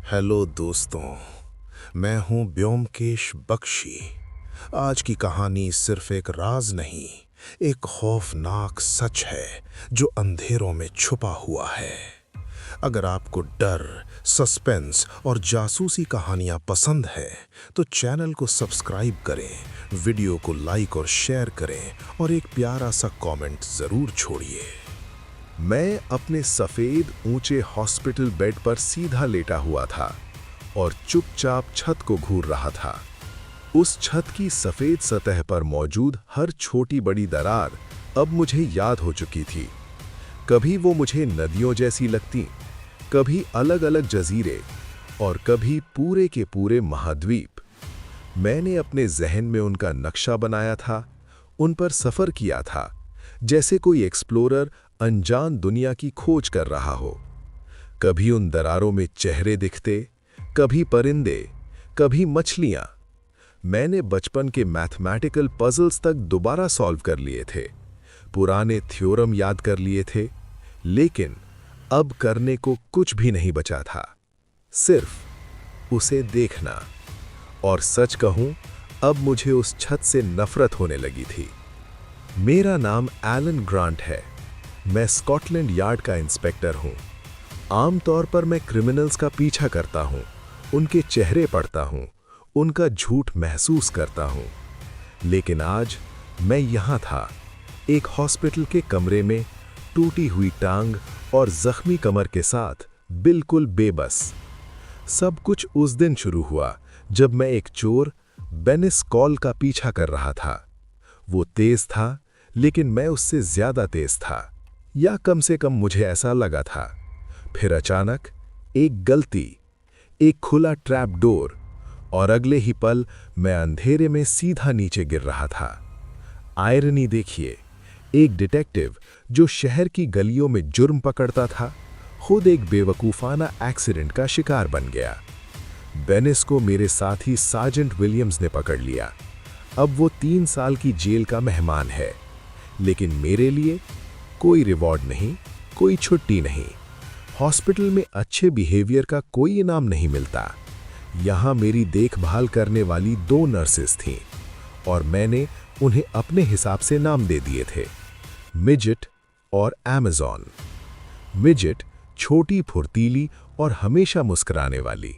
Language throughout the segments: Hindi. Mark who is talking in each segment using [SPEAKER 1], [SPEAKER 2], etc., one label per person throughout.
[SPEAKER 1] हेलो दोस्तों, मैं हूं ब्योमकेश बख्शी। आज की कहानी सिर्फ एक राज नहीं, एक खौफनाक सच है जो अंधेरों में छुपा हुआ है। अगर आपको डर, सस्पेंस और जासूसी कहानियां पसंद है तो चैनल को सब्सक्राइब करें, वीडियो को लाइक और शेयर करें और एक प्यारा सा कमेंट ज़रूर छोड़िए। मैं अपने सफ़ेद ऊंचे हॉस्पिटल बेड पर सीधा लेटा हुआ था और चुपचाप छत को घूर रहा था। उस छत की सफ़ेद सतह पर मौजूद हर छोटी बड़ी दरार अब मुझे याद हो चुकी थी। कभी वो मुझे नदियों जैसी लगती, कभी अलग अलग जजीरे और कभी पूरे के पूरे महाद्वीप। मैंने अपने जहन में उनका नक्शा बनाया था, उन पर सफ़र किया था, जैसे कोई एक्सप्लोरर अनजान दुनिया की खोज कर रहा हो। कभी उन दरारों में चेहरे दिखते, कभी परिंदे, कभी मछलियां। मैंने बचपन के मैथमेटिकल पजल्स तक दोबारा सॉल्व कर लिए थे, पुराने थ्योरम याद कर लिए थे, लेकिन अब करने को कुछ भी नहीं बचा था, सिर्फ उसे देखना। और सच कहूं, अब मुझे उस छत से नफरत होने लगी थी। मेरा नाम एलन ग्रांट है। मैं स्कॉटलैंड यार्ड का इंस्पेक्टर हूं। आमतौर पर मैं क्रिमिनल्स का पीछा करता हूं, उनके चेहरे पढ़ता हूं, उनका झूठ महसूस करता हूं। लेकिन आज मैं यहां था, एक हॉस्पिटल के कमरे में, टूटी हुई टांग और जख्मी कमर के साथ, बिल्कुल बेबस। सब कुछ उस दिन शुरू हुआ जब मैं एक चोर, बेनिस कॉल का पीछा कर रहा था। वो तेज था, लेकिन मैं उससे ज्यादा तेज था, या कम से कम मुझे ऐसा लगा था। फिर अचानक एक गलती, एक खुला ट्रैप डोर, और अगले ही पल मैं अंधेरे में सीधा नीचे गिर रहा था। आयरनी देखिए, एक डिटेक्टिव जो शहर की गलियों में जुर्म पकड़ता था, खुद एक बेवकूफाना एक्सीडेंट का शिकार बन गया। बेनिस को मेरे साथी सार्जेंट विलियम्स ने पकड़ लिया। अब वो 3 साल की जेल का मेहमान है, लेकिन मेरे लिए कोई रिवॉर्ड नहीं, कोई छुट्टी नहीं। हॉस्पिटल में अच्छे बिहेवियर का कोई इनाम नहीं मिलता। यहाँ मेरी देखभाल करने वाली 2 नर्सेस थीं, और मैंने उन्हें अपने हिसाब से नाम दे दिए थे, मिजेट और अमेज़न। मिजेट छोटी, फुर्तीली और हमेशा मुस्कुराने वाली।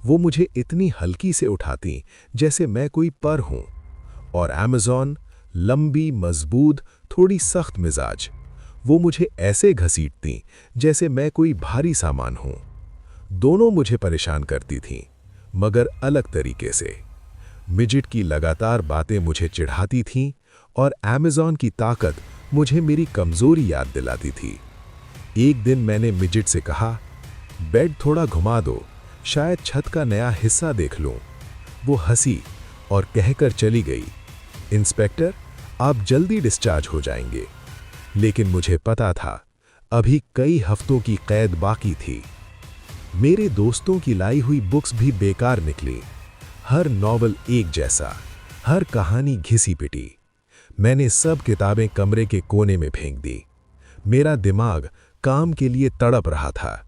[SPEAKER 1] वो मुझे इतनी हल्की से उठाती जैसे मैं कोई पर हूं। और अमेज़न लंबी, मजबूत, थोड़ी सख्त मिजाज। वो मुझे ऐसे घसीटती जैसे मैं कोई भारी सामान हूं। दोनों मुझे परेशान करती थीं, मगर अलग तरीके से। मिजेट की लगातार बातें मुझे चिढ़ाती थीं, और अमेज़न की ताकत मुझे मेरी कमजोरी याद दिलाती थी। एक दिन मैंने मिजेट से कहा, बेड थोड़ा घुमा दो, शायद छत का नया हिस्सा देख लूं। वो हंसी और कहकर चली गई, इंस्पेक्टर, आप जल्दी डिस्चार्ज हो जाएंगे। लेकिन मुझे पता था, अभी कई हफ्तों की कैद बाकी थी। मेरे दोस्तों की लाई हुई बुक्स भी बेकार निकली। हर नॉवल एक जैसा, हर कहानी घिसी पिटी। मैंने सब किताबें कमरे के कोने में फेंक दी। मेरा दिमाग काम के लिए तड़प रहा था।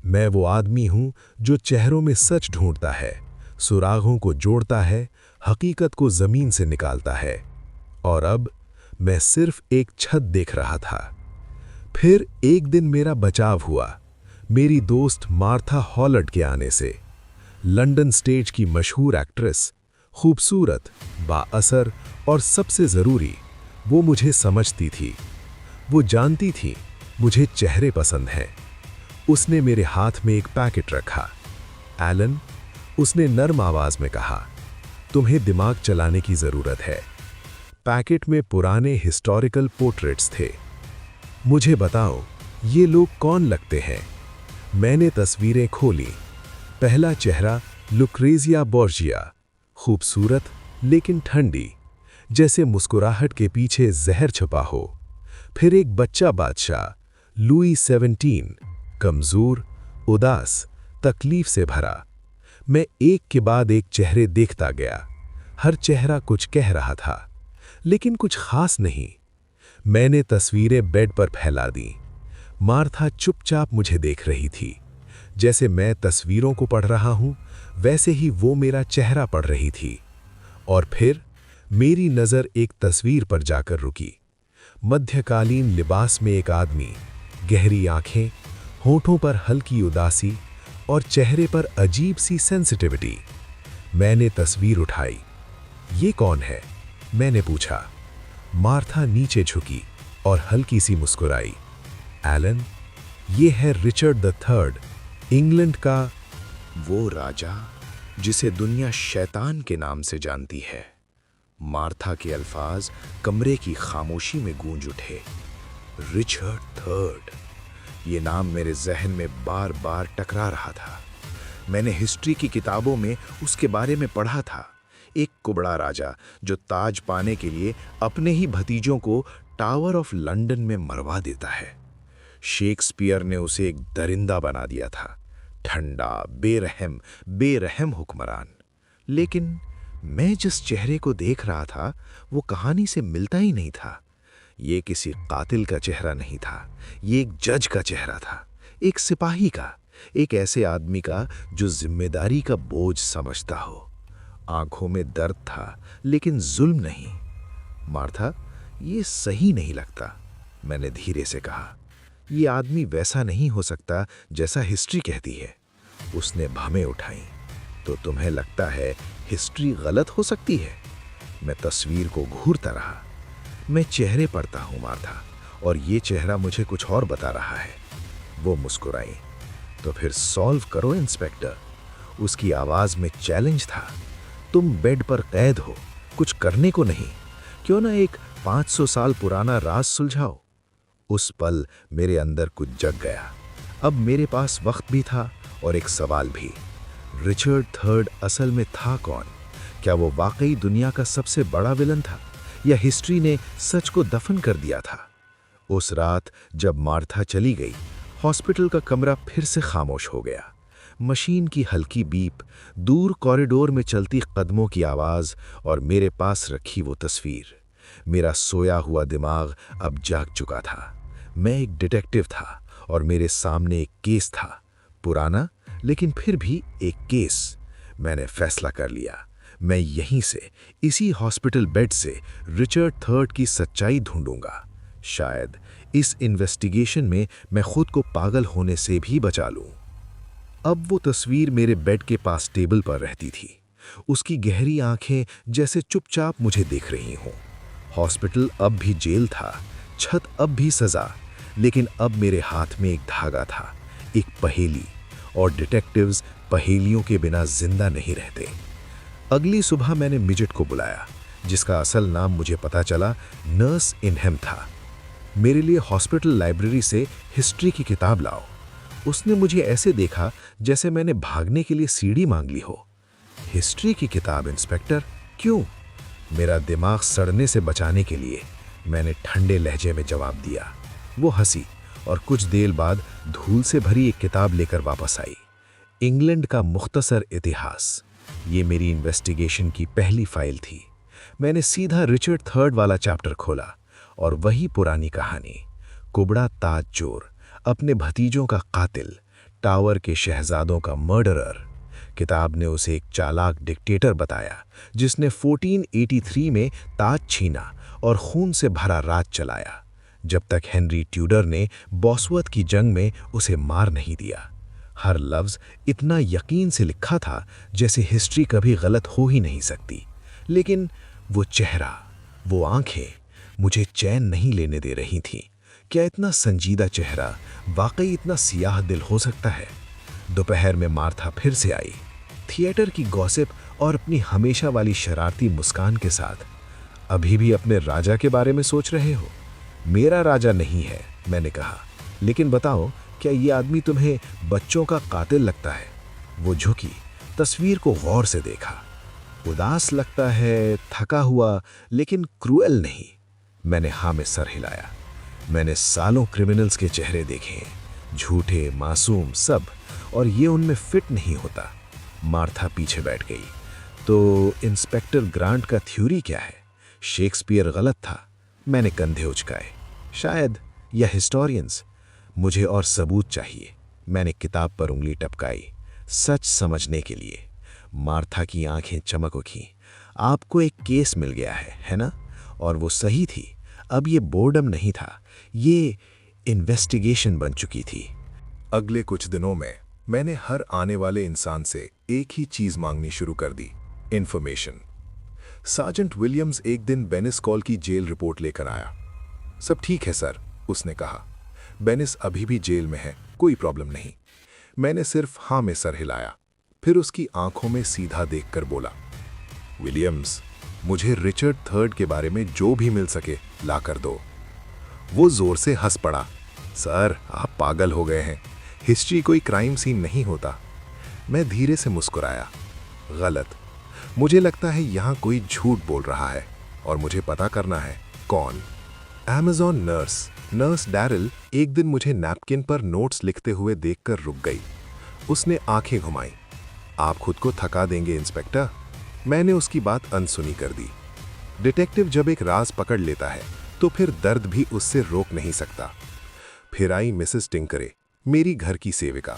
[SPEAKER 1] मैं वो आदमी हूं जो चेहरों में सच ढूंढता है, सुरागों को जोड़ता है, हकीकत को जमीन से निकालता है। और अब मैं सिर्फ एक छत देख रहा था। फिर एक दिन मेरा बचाव हुआ, मेरी दोस्त मार्था हॉलर्ड के आने से। लंदन स्टेज की मशहूर एक्ट्रेस, खूबसूरत, बाअसर और सबसे ज़रूरी, वो मुझे समझती थी। वो जानती थी मुझे चेहरे पसंद हैं। उसने मेरे हाथ में एक पैकेट रखा। एलन, उसने नर्म आवाज में कहा, तुम्हें दिमाग चलाने की ज़रूरत है। पैकेट में पुराने हिस्टोरिकल पोर्ट्रेट्स थे। मुझे बताओ, ये लोग कौन लगते हैं? मैंने तस्वीरें खोली। पहला चेहरा लुक्रेजिया बोर्जिया, खूबसूरत लेकिन ठंडी, जैसे मुस्कुराहट के पीछे जहर छुपा हो। फिर एक बच्चा बादशाह, लुई 17, कमजोर, उदास, तकलीफ से भरा। मैं एक के बाद एक चेहरे देखता गया। हर चेहरा कुछ कह रहा था, लेकिन कुछ खास नहीं। मैंने तस्वीरें बेड पर फैला दी। मार्था चुपचाप मुझे देख रही थी, जैसे मैं तस्वीरों को पढ़ रहा हूं, वैसे ही वो मेरा चेहरा पढ़ रही थी। और फिर मेरी नज़र एक तस्वीर पर जाकर रुकी। मध्यकालीन लिबास में एक आदमी, गहरी आंखें, होठों पर हल्की उदासी और चेहरे पर अजीब सी सेंसिटिविटी। मैंने तस्वीर उठाई। ये कौन है? मैंने पूछा। मार्था नीचे झुकी और हल्की सी मुस्कुराई। एलन, ये है रिचर्ड द थर्ड, इंग्लैंड का वो राजा जिसे दुनिया शैतान के नाम से जानती है। मार्था के अल्फाज कमरे की खामोशी में गूंज उठे। रिचर्ड थर्ड, ये नाम मेरे जहन में बार बार टकरा रहा था। मैंने हिस्ट्री की किताबों में उसके बारे में पढ़ा था। एक कुबड़ा राजा जो ताज पाने के लिए अपने ही भतीजों को टावर ऑफ लंदन में मरवा देता है। शेक्सपियर ने उसे एक दरिंदा बना दिया था, ठंडा, बेरहम हुक्मरान। लेकिन मैं जिस चेहरे को देख रहा था वो कहानी से मिलता ही नहीं था। ये किसी कातिल का चेहरा नहीं था, ये एक जज का चेहरा था, एक सिपाही का, एक ऐसे आदमी का जो जिम्मेदारी का बोझ समझता हो। आंखों में दर्द था, लेकिन जुल्म नहीं। मार्था, ये सही नहीं लगता, मैंने धीरे से कहा। ये आदमी वैसा नहीं हो सकता जैसा हिस्ट्री कहती है। उसने भवें उठाई। तो तुम्हें लगता है हिस्ट्री गलत हो सकती है? मैं तस्वीर को घूरता रहा। मैं चेहरे पढ़ता हूं मार्था, और ये चेहरा मुझे कुछ और बता रहा है। वो मुस्कुराई। तो फिर सॉल्व करो इंस्पेक्टर। उसकी आवाज में चैलेंज था। तुम बेड पर कैद हो, कुछ करने को नहीं। क्यों ना एक 500 साल पुराना राज सुलझाओ? उस पल मेरे अंदर कुछ जग गया। अब मेरे पास वक्त भी था और एक सवाल भी। रिचर्ड थर्ड असल में था कौन? क्या वो वाकई दुनिया का सबसे बड़ा विलन था, या हिस्ट्री ने सच को दफन कर दिया था? उस रात जब मार्था चली गई, हॉस्पिटल का कमरा फिर से खामोश हो गया। मशीन की हल्की बीप, दूर कॉरिडोर में चलती कदमों की आवाज और मेरे पास रखी वो तस्वीर। मेरा सोया हुआ दिमाग अब जाग चुका था। मैं एक डिटेक्टिव था और मेरे सामने एक केस था, पुराना लेकिन फिर भी एक केस। मैंने फैसला कर लिया, मैं यहीं से, इसी हॉस्पिटल बेड से रिचर्ड थर्ड की सच्चाई ढूंढूंगा। शायद इस इन्वेस्टिगेशन में मैं खुद को पागल होने से भी बचा लूं। अब वो तस्वीर मेरे बेड के पास टेबल पर रहती थी। उसकी गहरी आंखें जैसे चुपचाप मुझे देख रही हों। हॉस्पिटल अब भी जेल था, छत अब भी सजा, लेकिन अब मेरे हाथ में एक धागा था, एक पहेली। और डिटेक्टिव्स पहेलियों के बिना जिंदा नहीं रहते। अगली सुबह मैंने मिजेट को बुलाया, जिसका असल नाम मुझे पता चला नर्स इनहेम था। मेरे लिए हॉस्पिटल लाइब्रेरी से हिस्ट्री की किताब लाओ। उसने मुझे ऐसे देखा जैसे मैंने भागने के लिए सीढ़ी मांग ली हो। हिस्ट्री की किताब इंस्पेक्टर, क्यों? मेरा दिमाग सड़ने से बचाने के लिए मैंने ठंडे लहजे में जवाब दिया। वो हंसी और कुछ देर बाद धूल से भरी एक किताब लेकर वापस आई। इंग्लैंड का मुख्तसर इतिहास। ये मेरी इन्वेस्टिगेशन की पहली फाइल थी। मैंने सीधा रिचर्ड थर्ड वाला चैप्टर खोला और वही पुरानी कहानी, कुबड़ा ताज चोर, अपने भतीजों का कातिल, टावर के शहजादों का मर्डरर। किताब ने उसे एक चालाक डिक्टेटर बताया जिसने 1483 में ताज छीना और खून से भरा राज चलाया, जब तक हेनरी ट्यूडर ने बॉसवर्थ की जंग में उसे मार नहीं दिया। हर लफ्ज़ इतना यकीन से लिखा था जैसे हिस्ट्री कभी गलत हो ही नहीं सकती। लेकिन वो चेहरा, वो आंखें मुझे चैन नहीं लेने दे रही थीं। क्या इतना संजीदा चेहरा वाकई इतना सियाह दिल हो सकता है? दोपहर में मार्था फिर से आई, थिएटर की गॉसिप और अपनी हमेशा वाली शरारती मुस्कान के साथ। अभी भी अपने राजा के बारे में सोच रहे हो? मेरा राजा नहीं है, मैंने कहा, लेकिन बताओ, क्या ये आदमी तुम्हें बच्चों का कातिल लगता है? वो झुकी, तस्वीर को गौर से देखा। उदास लगता है, थका हुआ, लेकिन क्रूएल नहीं। मैंने हाँ में सर हिलाया। मैंने सालों क्रिमिनल्स के चेहरे देखे हैं, झूठे, मासूम, सब, और ये उनमें फिट नहीं होता। मार्था पीछे बैठ गई। तो इंस्पेक्टर ग्रांट का थ्योरी क्या है? शेक्सपियर गलत था? मैंने कंधे उचकाए। शायद, या हिस्टोरियंस? मुझे और सबूत चाहिए। मैंने किताब पर उंगली टपकाई, सच समझने के लिए। मार्था की आंखें चमक उठी। आपको एक केस मिल गया है ना? और वो सही थी। अब ये बोर्डम नहीं था, ये इन्वेस्टिगेशन बन चुकी थी।
[SPEAKER 2] अगले कुछ दिनों में मैंने हर आने वाले इंसान से एक ही चीज मांगनी शुरू कर दी, इंफॉर्मेशन। सार्जेंट विलियम्स एक दिन बेनिस कॉल की जेल रिपोर्ट लेकर आया। सब ठीक है सर, उसने कहा। बेनिस अभी भी जेल में है, कोई प्रॉब्लम नहीं। मैंने सिर्फ हाँ में सर हिलाया, फिर उसकी आंखों में सीधा देखकर बोला, विलियम्स, मुझे रिचर्ड थर्ड के बारे में जो भी मिल सके ला कर दो। वो जोर से हंस पड़ा। सर, आप पागल हो गए हैं, हिस्ट्री कोई क्राइम सीन नहीं होता। मैं धीरे से मुस्कुराया। गलत, मुझे लगता है यहां कोई झूठ बोल रहा है और मुझे पता करना है कौन। अमेज़न नर्स डैरिल एक दिन मुझे नैपकिन पर नोट्स लिखते हुए देखकर रुक गई। उसने आंखें घुमाई। आप खुद को थका देंगे इंस्पेक्टर। मैंने उसकी बात अनसुनी कर दी। डिटेक्टिव जब एक राज पकड़ लेता है तो फिर दर्द भी उससे रोक नहीं सकता। फिर आई मिसेस टिंकरे, मेरी घर की सेविका,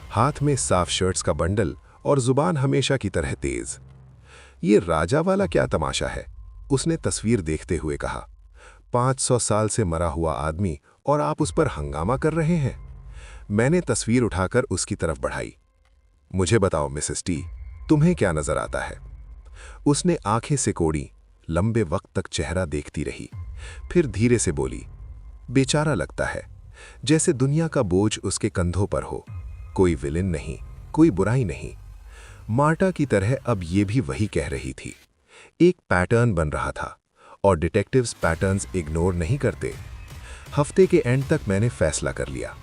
[SPEAKER 2] हाथ में साफ शर्ट्स का बंडल और जुबान हमेशा की तरह तेज। ये राजा वाला क्या तमाशा है? उसने तस्वीर देखते हुए कहा। 500 साल से मरा हुआ आदमी और आप उस पर हंगामा कर रहे हैं। मैंने तस्वीर उठाकर उसकी तरफ बढ़ाई। मुझे बताओ मिसेस टी, तुम्हें क्या नजर आता है? उसने आंखें सिकोड़ी, लंबे वक्त तक चेहरा देखती रही, फिर धीरे से बोली, बेचारा लगता है, जैसे दुनिया का बोझ उसके कंधों पर हो। कोई विलेन नहीं, कोई बुराई नहीं। मार्टा की तरह अब ये भी वही कह रही थी। एक पैटर्न बन रहा था और डिटेक्टिव्स पैटर्न्स इग्नोर नहीं करते। हफ्ते के एंड तक मैंने फैसला कर लिया,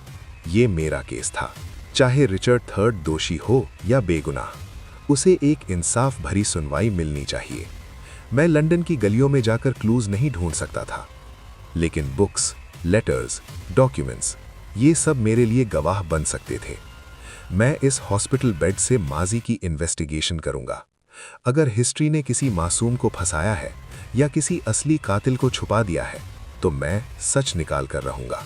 [SPEAKER 2] ये मेरा केस था। चाहे रिचर्ड थर्ड दोषी हो या बेगुनाह, उसे एक इंसाफ भरी सुनवाई मिलनी चाहिए। मैं लंदन की गलियों में जाकर क्लूज नहीं ढूंढ सकता था, लेकिन बुक्स, लेटर्स, डॉक्यूमेंट्स, ये सब मेरे लिए गवाह बन सकते थे। मैं इस हॉस्पिटल बेड से माजी की इन्वेस्टिगेशन करूंगा। अगर हिस्ट्री ने किसी मासूम को फंसाया है या किसी असली कातिल को छुपा दिया है, तो मैं सच निकाल कर रहूंगा।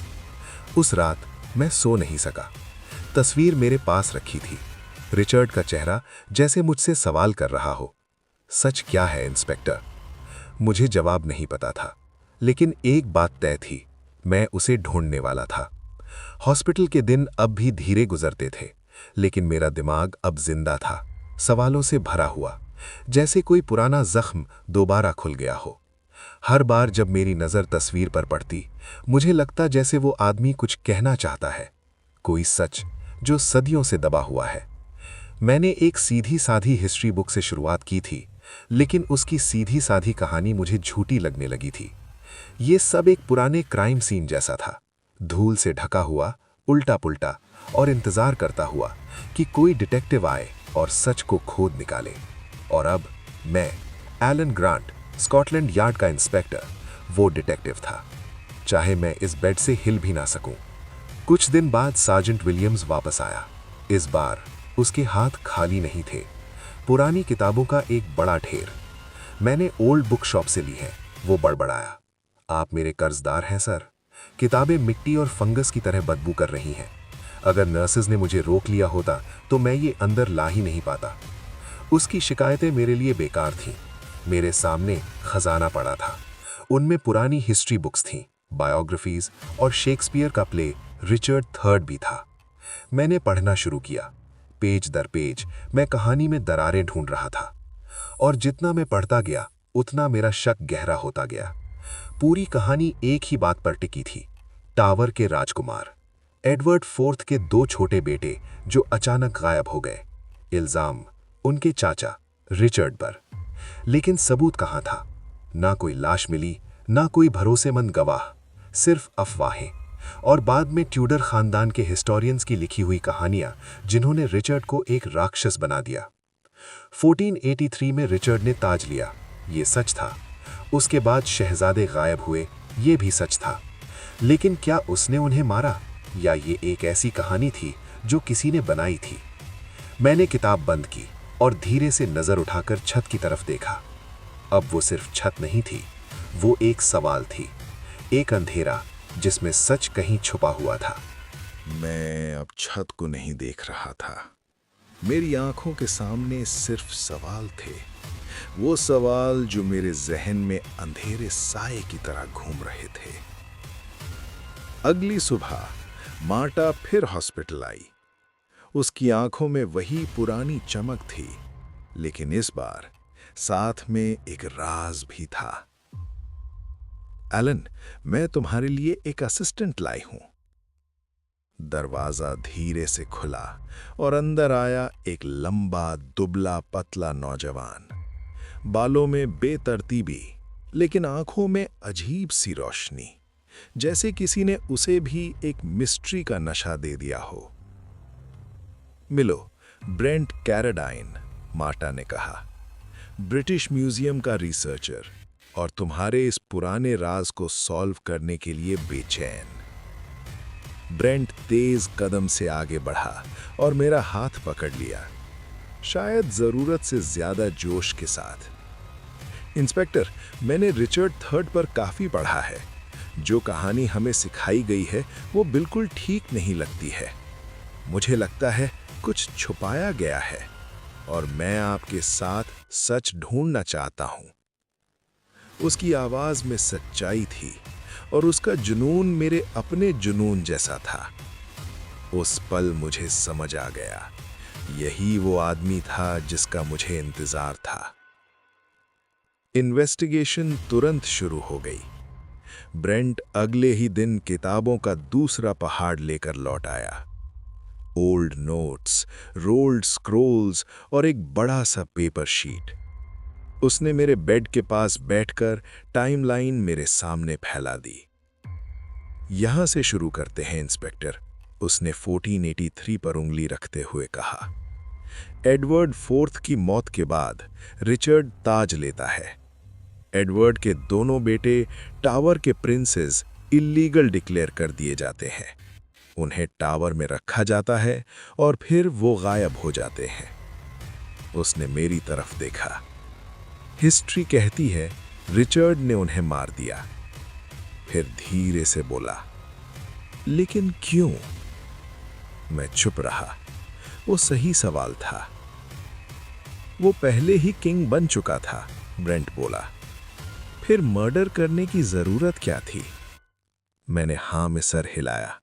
[SPEAKER 2] उस रात मैं सो नहीं सका। तस्वीर मेरे पास रखी थी, रिचर्ड का चेहरा जैसे मुझसे सवाल कर रहा हो, सच क्या है इंस्पेक्टर? मुझे जवाब नहीं पता था, लेकिन एक बात तय थी, मैं उसे ढूंढने वाला था। हॉस्पिटल के दिन अब भी धीरे गुजरते थे, लेकिन मेरा दिमाग अब जिंदा था, सवालों से भरा हुआ, जैसे कोई पुराना जख्म दोबारा खुल गया हो। हर बार जब मेरी नज़र तस्वीर पर पड़ती, मुझे लगता जैसे वो आदमी कुछ कहना चाहता है, कोई सच जो सदियों से दबा हुआ है। मैंने एक सीधी साधी हिस्ट्री बुक से शुरुआत की थी, लेकिन उसकी सीधी साधी कहानी मुझे झूठी लगने लगी थी। ये सब एक पुराने क्राइम सीन जैसा था, धूल से ढका हुआ, उल्टा पुल्टा, और इंतजार करता हुआ कि कोई डिटेक्टिव आए और सच को खोद निकाले। और अब मैं, एलन ग्रांट, स्कॉटलैंड यार्ड का इंस्पेक्टर, वो डिटेक्टिव था, चाहे मैं इस बेड से हिल भी ना सकूं। कुछ दिन बाद सार्जेंट विलियम्स वापस आया। इस बार उसके हाथ खाली नहीं थे, पुरानी किताबों का एक बड़ा ढेर। मैंने ओल्ड बुक शॉप से ली है। वो बड़बड़ाया, आप मेरे कर्जदार हैं सर। किताबें मिट्टी और फंगस की तरह बदबू कर रही हैं। अगर नर्सेज ने मुझे रोक लिया होता तो मैं ये अंदर ला ही नहीं पाता। उसकी शिकायतें मेरे लिए बेकार थीं। मेरे सामने खजाना पड़ा था। उनमें पुरानी हिस्ट्री बुक्स थीं, बायोग्राफीज और शेक्सपियर का प्ले रिचर्ड थर्ड भी था। मैंने पढ़ना शुरू किया। पेज दर पेज मैं कहानी में दरारें ढूंढ रहा था, और जितना मैं पढ़ता गया उतना मेरा शक गहरा होता गया। पूरी कहानी एक ही बात पर टिकी थी, टावर के राजकुमार, एडवर्ड फोर्थ के 2 छोटे बेटे जो अचानक गायब हो गए। इल्जाम उनके चाचा रिचर्ड पर, लेकिन सबूत कहाँ था? ना कोई लाश मिली, ना कोई भरोसेमंद गवाह, सिर्फ अफवाहें, और बाद में ट्यूडर खानदान के हिस्टोरियंस की लिखी हुई कहानियां जिन्होंने रिचर्ड को एक राक्षस बना दिया। 1483 में रिचर्ड ने ताज लिया, ये सच था। उसके बाद शहजादे गायब हुए, ये भी सच था। लेकिन क्या उसने उन्हें मारा, या ये एक ऐसी कहानी थी जो किसी ने बनाई थी? मैंने किताब बंद की और धीरे से नजर उठाकर छत की तरफ देखा। अब वो सिर्फ छत नहीं थी, वो एक सवाल थी, एक अंधेरा जिसमें सच कहीं छुपा हुआ था।
[SPEAKER 1] मैं अब छत को नहीं देख रहा था। मेरी आंखों के सामने सिर्फ सवाल थे, वो सवाल जो मेरे जहन में अंधेरे साए की तरह घूम रहे थे। अगली सुबह मार्टा फिर हॉस्पिटल आई। उसकी आंखों में वही पुरानी चमक थी, लेकिन इस बार साथ में एक राज भी था। एलन, मैं तुम्हारे लिए एक असिस्टेंट लाई हूं। दरवाजा धीरे से खुला और अंदर आया एक लंबा, दुबला, पतला नौजवान। बालों में बेतरतीबी, लेकिन आंखों में अजीब सी रोशनी, जैसे किसी ने उसे भी एक मिस्ट्री का नशा दे दिया हो। मिलो, ब्रेंट कैराडाइन, मार्टा ने कहा, ब्रिटिश म्यूजियम का रिसर्चर और तुम्हारे इस पुराने राज को सॉल्व करने के लिए बेचैन। ब्रेंट तेज कदम से आगे बढ़ा और मेरा हाथ पकड़ लिया, शायद जरूरत से ज्यादा जोश के साथ। इंस्पेक्टर, मैंने रिचर्ड III पर काफी पढ़ा है। जो कहानी हमें सिखाई गई है वो बिल्कुल ठीक नहीं लगती है। मुझे लगता है कुछ छुपाया गया है और मैं आपके साथ सच ढूंढना चाहता हूं। उसकी आवाज में सच्चाई थी और उसका जुनून मेरे अपने जुनून जैसा था। उस पल मुझे समझ आ गया, यही वो आदमी था जिसका मुझे इंतजार था। इन्वेस्टिगेशन तुरंत शुरू हो गई। ब्रेंट अगले ही दिन किताबों का दूसरा पहाड़ लेकर लौट आया। ओल्ड नोट्स, रोल्ड स्क्रोल्स और एक बड़ा सा पेपर शीट। उसने मेरे बेड के पास बैठकर टाइमलाइन मेरे सामने फैला दी। यहां से शुरू करते हैं इंस्पेक्टर, उसने 1483 पर उंगली रखते हुए कहा। एडवर्ड IV की मौत के बाद रिचर्ड ताज लेता है। एडवर्ड के दोनों बेटे टावर के प्रिंसेस इल्लीगल डिक्लेयर कर दिए जाते हैं। उन्हें टावर में रखा जाता है और फिर वो गायब हो जाते हैं। उसने मेरी तरफ देखा। हिस्ट्री कहती है रिचर्ड ने उन्हें मार दिया। फिर धीरे से बोला, लेकिन क्यों? मैं चुप रहा। वो सही सवाल था। वो पहले ही किंग बन चुका था, ब्रेंट बोला। फिर मर्डर करने की जरूरत क्या थी? मैंने हां में सर हिलाया।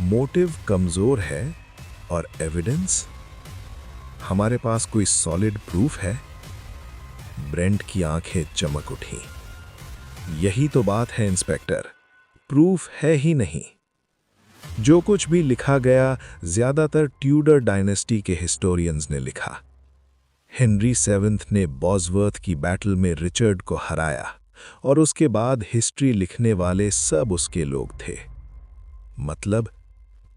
[SPEAKER 1] मोटिव कमजोर है और एविडेंस? हमारे पास कोई सॉलिड प्रूफ है? ब्रेंट की आंखें चमक उठी। यही तो बात है इंस्पेक्टर, प्रूफ है ही नहीं। जो कुछ भी लिखा गया ज्यादातर ट्यूडर डायनेस्टी के हिस्टोरियंस ने लिखा। हेनरी VII ने बॉसवर्थ की बैटल में रिचर्ड को हराया और उसके बाद हिस्ट्री लिखने वाले सब उसके लोग थे। मतलब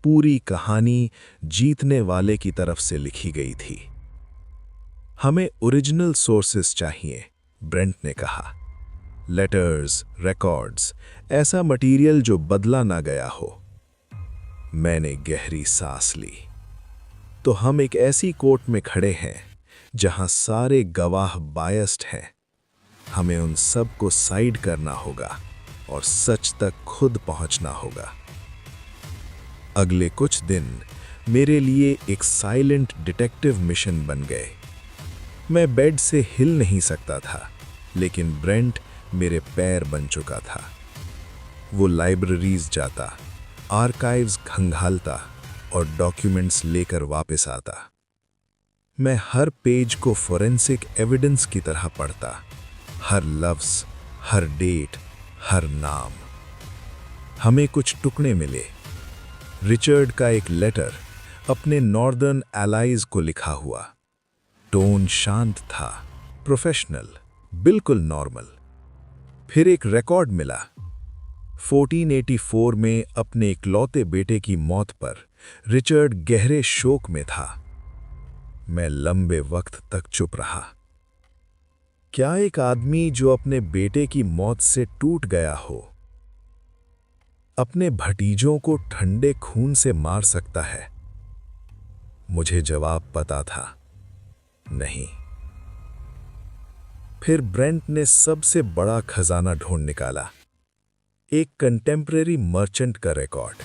[SPEAKER 1] पूरी कहानी जीतने वाले की तरफ से लिखी गई थी। हमें ओरिजिनल सोर्सेस चाहिए, ब्रेंट ने कहा। लेटर्स, रिकॉर्ड्स, ऐसा मटेरियल जो बदला ना गया हो। मैंने गहरी सांस ली। तो हम एक ऐसी कोर्ट में खड़े हैं जहां सारे गवाह बायस्ड हैं। हमें उन सब को साइड करना होगा और सच तक खुद पहुंचना होगा। अगले कुछ दिन मेरे लिए एक साइलेंट डिटेक्टिव मिशन बन गए। मैं बेड से हिल नहीं सकता था, लेकिन ब्रेंट मेरे पैर बन चुका था। वो लाइब्रेरीज जाता, आर्काइव्स खंगालता और डॉक्यूमेंट्स लेकर वापस आता। मैं हर पेज को फोरेंसिक एविडेंस की तरह पढ़ता, हर लफ्ज, हर डेट, हर नाम। हमें कुछ टुकड़े मिले। रिचर्ड का एक लेटर अपने नॉर्दर्न एलाइज को लिखा हुआ। टोन शांत था, प्रोफेशनल, बिल्कुल नॉर्मल। फिर एक रिकॉर्ड मिला। 1484 में अपने इकलौते बेटे की मौत पर रिचर्ड गहरे शोक में था। मैं लंबे वक्त तक चुप रहा। क्या एक आदमी जो अपने बेटे की मौत से टूट गया हो, अपने भतीजों को ठंडे खून से मार सकता है? मुझे जवाब पता था, नहीं। फिर ब्रेंट ने सबसे बड़ा खजाना ढूंढ निकाला, एक कंटेम्परेरी मर्चेंट का रिकॉर्ड।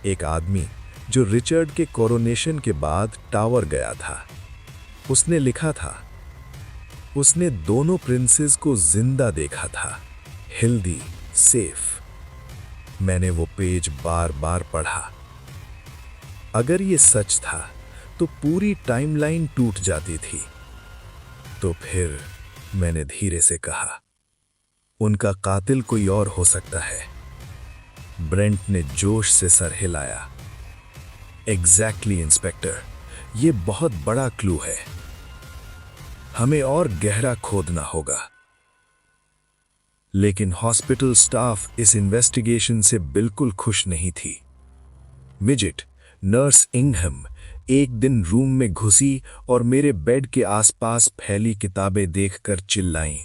[SPEAKER 2] एक आदमी जो रिचर्ड के कोरोनेशन के बाद टावर गया था। उसने लिखा था, उसने दोनों प्रिंसेस को जिंदा देखा था, हेल्दी, सेफ। मैंने वो पेज बार बार पढ़ा। अगर ये सच था तो पूरी टाइमलाइन टूट जाती थी। तो फिर मैंने धीरे से कहा, उनका कातिल कोई और हो सकता है। ब्रेंट ने जोश से सर हिलाया। एग्जैक्टली इंस्पेक्टर, ये बहुत बड़ा क्लू है। हमें और गहरा खोदना होगा। लेकिन हॉस्पिटल स्टाफ इस इन्वेस्टिगेशन से बिल्कुल खुश नहीं थी। मिजिट, नर्स इंघम, एक दिन रूम में घुसी और मेरे बेड के आसपास फैली किताबें देखकर चिल्लाईं,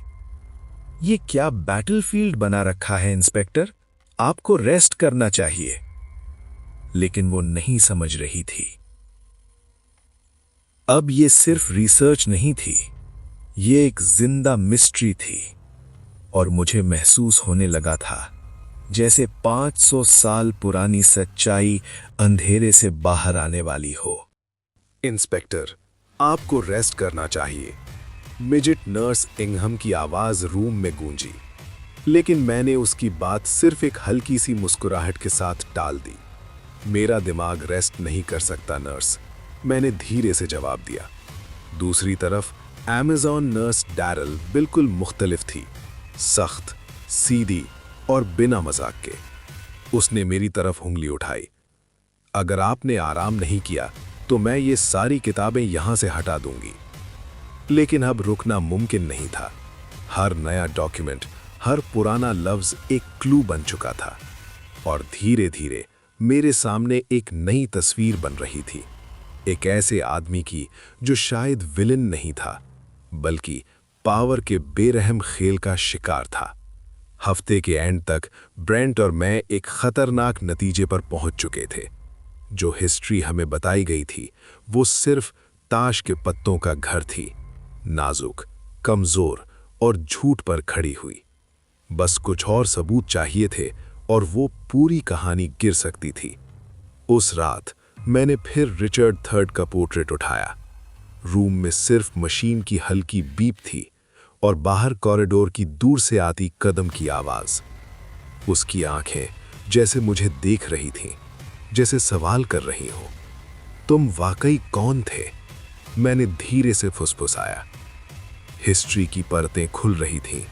[SPEAKER 2] ये क्या बैटलफील्ड बना रखा है इंस्पेक्टर? आपको रेस्ट करना चाहिए। लेकिन वो नहीं समझ रही थी। अब ये सिर्फ रिसर्च नहीं थी, ये एक जिंदा मिस्ट्री थी। और मुझे महसूस होने लगा था जैसे 500 साल पुरानी सच्चाई अंधेरे से बाहर आने वाली हो।
[SPEAKER 3] इंस्पेक्टर, आपको रेस्ट करना चाहिए। मिजिट नर्स इंघम की आवाज रूम में गूंजी, लेकिन मैंने उसकी बात सिर्फ एक हल्की सी मुस्कुराहट के साथ टाल दी। मेरा दिमाग रेस्ट नहीं कर सकता नर्स, मैंने धीरे से जवाब दिया। दूसरी तरफ अमेज़न नर्स डैरल बिल्कुल मुख्तलिफ थी, सख्त, सीधी और बिना मजाक के। उसने मेरी तरफ उंगली उठाई। अगर आपने आराम नहीं किया तो मैं ये सारी किताबें यहां से हटा दूंगी। लेकिन अब रुकना मुमकिन नहीं था। हर नया डॉक्यूमेंट, हर पुराना लफ्ज एक क्लू बन चुका था। और धीरे धीरे मेरे सामने एक नई तस्वीर बन रही थी, एक ऐसे आदमी की जो शायद विलन नहीं था, बल्कि पावर के बेरहम खेल का शिकार था। हफ्ते के एंड तक ब्रेंट और मैं एक खतरनाक नतीजे पर पहुंच चुके थे। जो हिस्ट्री हमें बताई गई थी वो सिर्फ ताश के पत्तों का घर थी, नाजुक, कमजोर और झूठ पर खड़ी हुई। बस कुछ और सबूत चाहिए थे और वो पूरी कहानी गिर सकती थी। उस रात मैंने फिर रिचर्ड थर्ड का पोर्ट्रेट उठाया। रूम में सिर्फ मशीन की हल्की बीप थी और बाहर कॉरिडोर की दूर से आती कदम की आवाज। उसकी आंखें जैसे मुझे देख रही थीं, जैसे सवाल कर रही हो, तुम वाकई कौन थे? मैंने धीरे से फुसफुसाया। हिस्ट्री की परतें खुल रही थीं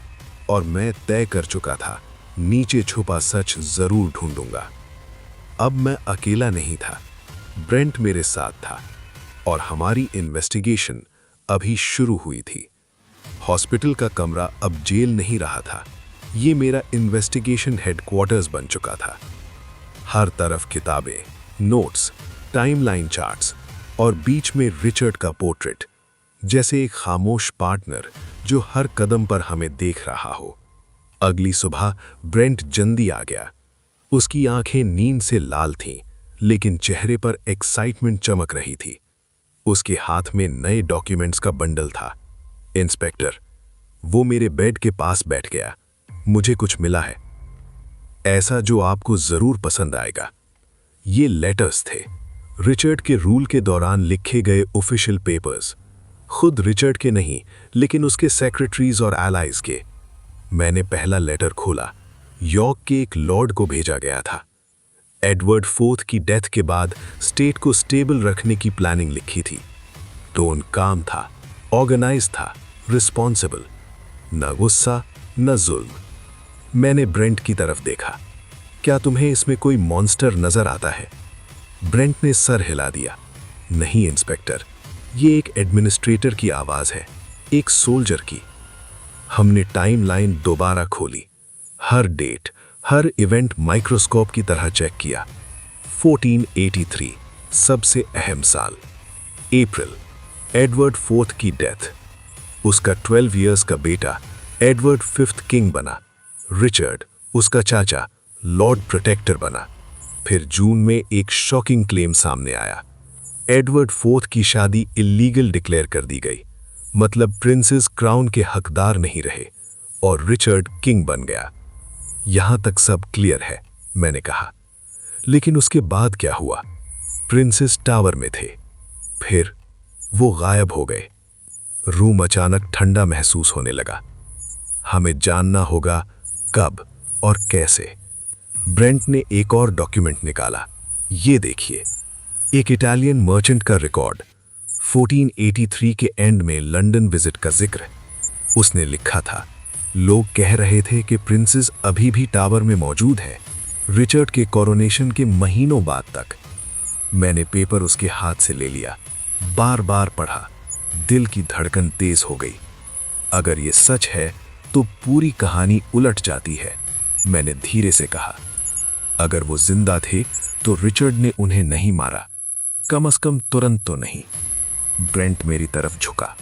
[SPEAKER 3] और मैं तय कर चुका था, नीचे छुपा सच जरूर ढूंढूंगा। अब मैं अकेला नहीं था, ब्रेंट मेरे साथ था और हमारी इन्वेस्टिगेशन अभी शुरू हुई थी। हॉस्पिटल का कमरा अब जेल नहीं रहा था, ये मेरा इन्वेस्टिगेशन हेडक्वार्टर्स बन चुका था। हर तरफ किताबें, नोट्स, टाइमलाइन चार्ट्स और बीच में रिचर्ड का पोर्ट्रेट, जैसे एक खामोश पार्टनर जो हर कदम पर हमें देख रहा हो। अगली सुबह ब्रेंट जल्दी आ गया। उसकी आंखें नींद से लाल थीं, लेकिन चेहरे पर एक्साइटमेंट चमक रही थी। उसके हाथ में नए डॉक्यूमेंट्स का बंडल था। इंस्पेक्टर, वो मेरे बेड के पास बैठ गया। मुझे कुछ मिला है, ऐसा जो आपको जरूर पसंद आएगा। ये लेटर्स थे, रिचर्ड के रूल के दौरान लिखे गए ऑफिशियल पेपर्स। खुद रिचर्ड के नहीं, लेकिन उसके सेक्रेटरीज और एलाइज के। मैंने पहला लेटर खोला, यॉर्क के एक लॉर्ड को भेजा गया था। एडवर्ड फोर्थ की डेथ के बाद स्टेट को स्टेबल रखने की प्लानिंग लिखी थी। टोन काम था, ऑर्गेनाइज था, रिस्पॉन्सिबल, न गुस्सा न जुल्म। मैंने ब्रेंट की तरफ देखा। क्या तुम्हें इसमें कोई मॉन्स्टर नजर आता है? ब्रेंट ने सर हिला दिया। नहीं इंस्पेक्टर, ये एक एडमिनिस्ट्रेटर की आवाज है, एक सोल्जर की। हमने टाइमलाइन दोबारा खोली, हर डेट, हर इवेंट माइक्रोस्कोप की तरह चेक किया। 1483 सबसे अहम साल, अप्रैल, एडवर्ड फोर्थ की डेथ। उसका 12 इयर्स का बेटा एडवर्ड फिफ्थ किंग बना। रिचर्ड, उसका चाचा, लॉर्ड प्रोटेक्टर बना। फिर जून में एक शॉकिंग क्लेम सामने आया। एडवर्ड फोर्थ की शादी इलीगल डिक्लेयर कर दी गई, मतलब प्रिंसेस क्राउन के हकदार नहीं रहे और रिचर्ड किंग बन गया। यहां तक सब क्लियर है, मैंने कहा। लेकिन उसके बाद क्या हुआ? प्रिंसेस टावर में थे, फिर वो गायब हो गए। रूम अचानक ठंडा महसूस होने लगा। हमें जानना होगा कब और कैसे। ब्रेंट ने एक और डॉक्यूमेंट निकाला। ये देखिए, एक इटालियन मर्चेंट का रिकॉर्ड, 1483 के एंड में लंदन विजिट का जिक्र। उसने लिखा था, लोग कह रहे थे कि प्रिंसेस अभी भी टावर में मौजूद है, रिचर्ड के कोरोनेशन के महीनों बाद तक। मैंने पेपर उसके हाथ से ले लिया, बार बार पढ़ा। दिल की धड़कन तेज हो गई। अगर ये सच है तो पूरी कहानी उलट जाती है। मैंने धीरे से कहा, अगर वो जिंदा थे तो रिचर्ड ने उन्हें नहीं मारा, कम से कम तुरंत तो नहीं। ब्रेंट मेरी तरफ झुका।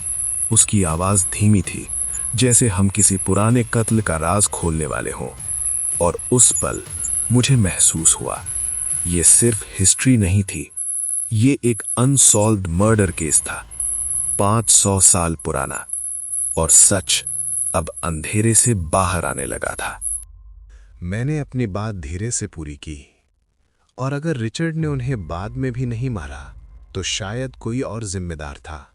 [SPEAKER 3] उसकी आवाज धीमी थी, जैसे हम किसी पुराने कत्ल का राज खोलने वाले हों। और उस पल मुझे महसूस हुआ, ये सिर्फ हिस्ट्री नहीं थी, ये एक अनसॉल्व्ड मर्डर केस था, 500 साल पुराना। और सच अब अंधेरे से बाहर आने लगा था।
[SPEAKER 1] मैंने अपनी बात धीरे से पूरी की। और अगर रिचर्ड ने उन्हें बाद में भी नहीं मारा तो शायद कोई और जिम्मेदार था।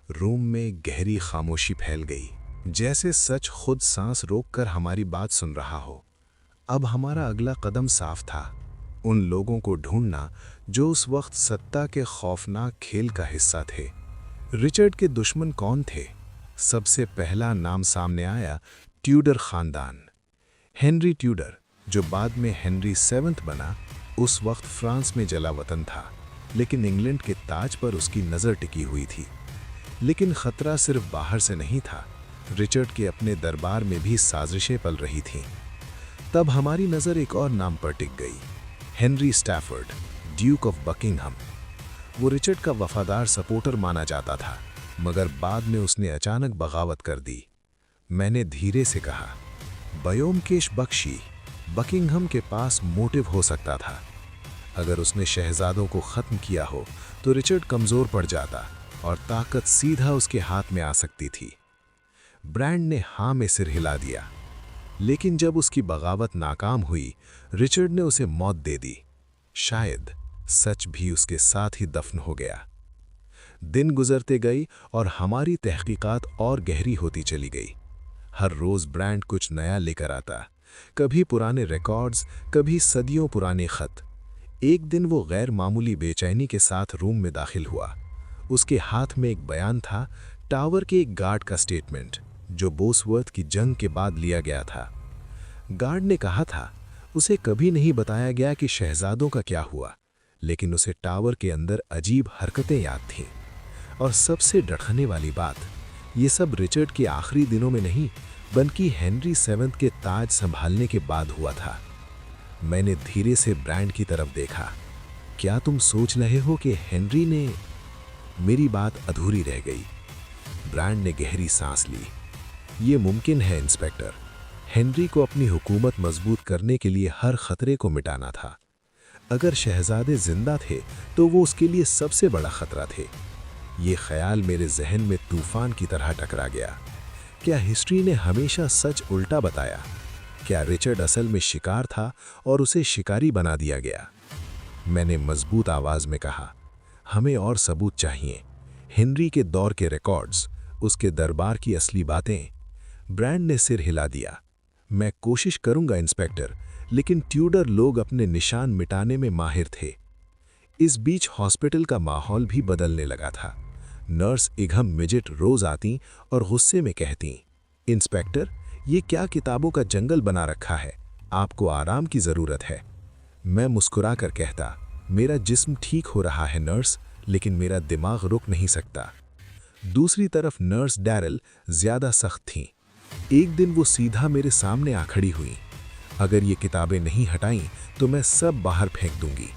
[SPEAKER 1] रूम में गहरी खामोशी फैल गई, जैसे सच खुद सांस रोककर हमारी बात सुन रहा हो। अब हमारा अगला कदम साफ था, उन लोगों को ढूंढना जो उस वक्त सत्ता के खौफनाक खेल का हिस्सा थे। रिचर्ड के दुश्मन कौन थे? सबसे पहला नाम सामने आया ट्यूडर खानदान। हेनरी ट्यूडर, जो बाद में हेनरी 7 बना, उस वक्त फ्रांस में जला वतन था, लेकिन इंग्लैंड के ताज पर उसकी नज़र टिकी हुई थी। लेकिन खतरा सिर्फ बाहर से नहीं था, रिचर्ड के अपने दरबार में भी साजिशें पल रही थीं। तब हमारी नज़र एक और नाम पर टिक गई, Henry Stafford, Duke of Buckingham. वो रिचर्ड का वफादार सपोर्टर माना जाता था, मगर बाद में उसने अचानक बगावत कर दी। मैंने धीरे से कहा, ब्योमकेश बख्शी, बकिंघम के पास मोटिव हो सकता था। अगर उसने शहजादों को ख़त्म किया हो तो रिचर्ड कमज़ोर पड़ जाता और ताकत सीधा उसके हाथ में आ सकती थी। ब्रैंड ने हाँ में सिर हिला दिया। लेकिन जब उसकी बगावत नाकाम हुई, रिचर्ड ने उसे मौत दे दी। शायद सच भी उसके साथ ही दफन हो गया। दिन गुजरते गई और हमारी तहकीकात और गहरी होती चली गई। हर रोज़ ब्रैंड कुछ नया लेकर आता, कभी पुराने रिकॉर्ड्स, कभी सदियों पुराने खत। एक दिन वो गैर मामूली बेचैनी के साथ रूम में दाखिल हुआ। उसके हाथ में एक बयान था, टावर के एक गार्ड का स्टेटमेंट, जो बोसवर्थ की जंग के बाद लिया गया था। गार्ड ने कहा था, उसे कभी नहीं बताया गया कि शहजादों का क्या हुआ, लेकिन उसे टावर के अंदर अजीब हरकतें याद थीं। और सबसे डरने वाली बात, ये सब रिचर्ड के आखिरी दिनों में नहीं, बल्कि हेनरी 7 के ताज संभालने के बाद हुआ था। मैंने धीरे से ब्रैंड की तरफ देखा। क्या तुम सोच रहे हो कि हेनरी ने? मेरी बात अधूरी रह गई। ब्रैंड ने गहरी सांस ली। ये मुमकिन है इंस्पेक्टर। हेनरी को अपनी हुकूमत मजबूत करने के लिए हर खतरे को मिटाना था। अगर शहजादे जिंदा थे तो वो उसके लिए सबसे बड़ा खतरा थे। ये ख्याल मेरे जहन में तूफान की तरह टकरा गया। क्या हिस्ट्री ने हमेशा सच उल्टा बताया? क्या रिचर्ड असल में शिकार था और उसे शिकारी बना दिया गया? मैंने मजबूत आवाज में कहा, हमें और सबूत चाहिए। हेनरी के दौर के रिकॉर्ड्स, उसके दरबार की असली बातें। ब्रैंड ने सिर हिला दिया। मैं कोशिश करूंगा इंस्पेक्टर, लेकिन ट्यूडर लोग अपने निशान मिटाने में माहिर थे। इस बीच हॉस्पिटल का माहौल भी बदलने लगा था। नर्स इघम मिजेट रोज आती और गुस्से में कहती, इंस्पेक्टर, ये क्या किताबों का जंगल बना रखा है? आपको आराम की ज़रूरत है। मैं मुस्कुरा कर कहता, मेरा जिस्म ठीक हो रहा है नर्स, लेकिन मेरा दिमाग रुक नहीं सकता। दूसरी तरफ नर्स डैरल ज़्यादा सख्त थीं। एक दिन वो सीधा मेरे सामने आ खड़ी हुई। अगर ये किताबें नहीं हटाईं तो मैं सब बाहर फेंक दूंगी।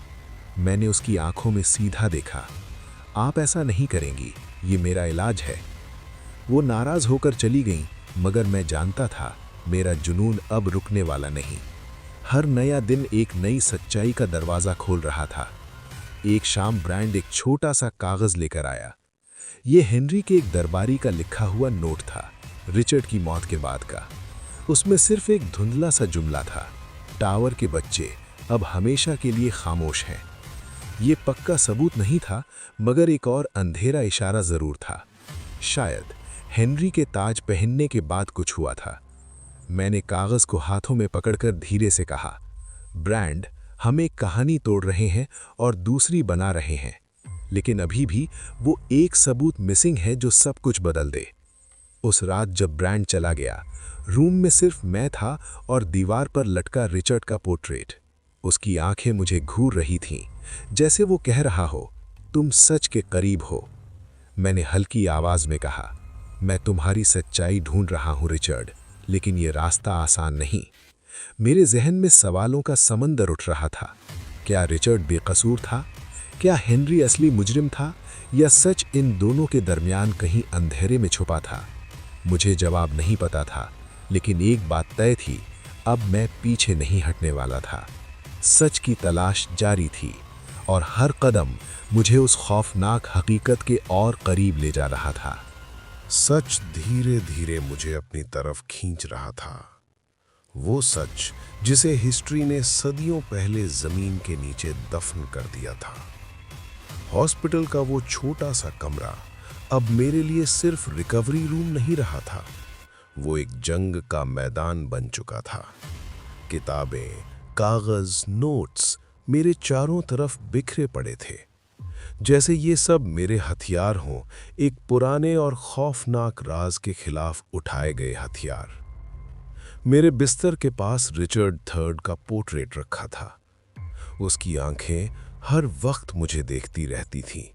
[SPEAKER 1] मैंने उसकी आंखों में सीधा देखा। आप ऐसा नहीं करेंगी, ये मेरा इलाज है। वो नाराज़ होकर चली गईं, मगर मैं जानता था मेरा जुनून अब रुकने वाला नहीं। हर नया दिन एक नई सच्चाई का दरवाज़ा खोल रहा था। एक शाम ब्रैंड एक छोटा सा कागज़ लेकर आया। ये हेनरी के एक दरबारी का लिखा हुआ नोट था, रिचर्ड की मौत के बाद का। उसमें सिर्फ एक धुंधला सा जुमला था, टावर के बच्चे,
[SPEAKER 3] अब हमेशा के लिए खामोश हैं। ये पक्का सबूत नहीं था, मगर एक और अंधेरा इशारा जरूर था। शायद हेनरी के ताज पहनने के बाद कुछ हुआ था। मैंने कागज को हाथों में पकड़कर धीरे से कहा, ब्रांड, हम एक कहानी तोड़ रहे हैं और दूसरी बना रहे हैं, लेकिन अभी भी वो एक सबूत मिसिंग है जो सब कुछ बदल दे। उस रात जब ब्रांड चला गया, रूम में सिर्फ मैं था और दीवार पर लटका रिचर्ड का पोर्ट्रेट। उसकी आंखें मुझे घूर रही थीं, जैसे वो कह रहा हो, तुम सच के करीब हो। मैंने हल्की आवाज में कहा, मैं तुम्हारी सच्चाई ढूंढ रहा हूं रिचर्ड, लेकिन ये रास्ता आसान नहीं। मेरे जहन में सवालों का समंदर उठ रहा था। क्या रिचर्ड बेकसूर था? क्या हेनरी असली मुजरिम था? या सच इन दोनों के दरमियान कहीं अंधेरे में छुपा था? मुझे जवाब नहीं पता था, लेकिन एक बात तय थी, अब मैं पीछे नहीं हटने वाला था। सच की तलाश जारी थी और हर कदम मुझे उस खौफनाक हकीकत के और करीब ले जा रहा था।
[SPEAKER 1] सच धीरे धीरे मुझे अपनी तरफ खींच रहा था। वो सच जिसे हिस्ट्री ने सदियों पहले जमीन के नीचे दफन कर दिया था। हॉस्पिटल का वो छोटा सा कमरा अब मेरे लिए सिर्फ रिकवरी रूम नहीं रहा था, वो एक जंग का मैदान बन चुका था। किताबें, कागज, नोट्स मेरे चारों तरफ बिखरे पड़े थे, जैसे ये सब मेरे हथियार हों, एक पुराने और खौफनाक राज के खिलाफ उठाए गए हथियार। मेरे बिस्तर के पास रिचर्ड III का पोर्ट्रेट रखा था। उसकी आंखें हर वक्त मुझे देखती रहती थीं,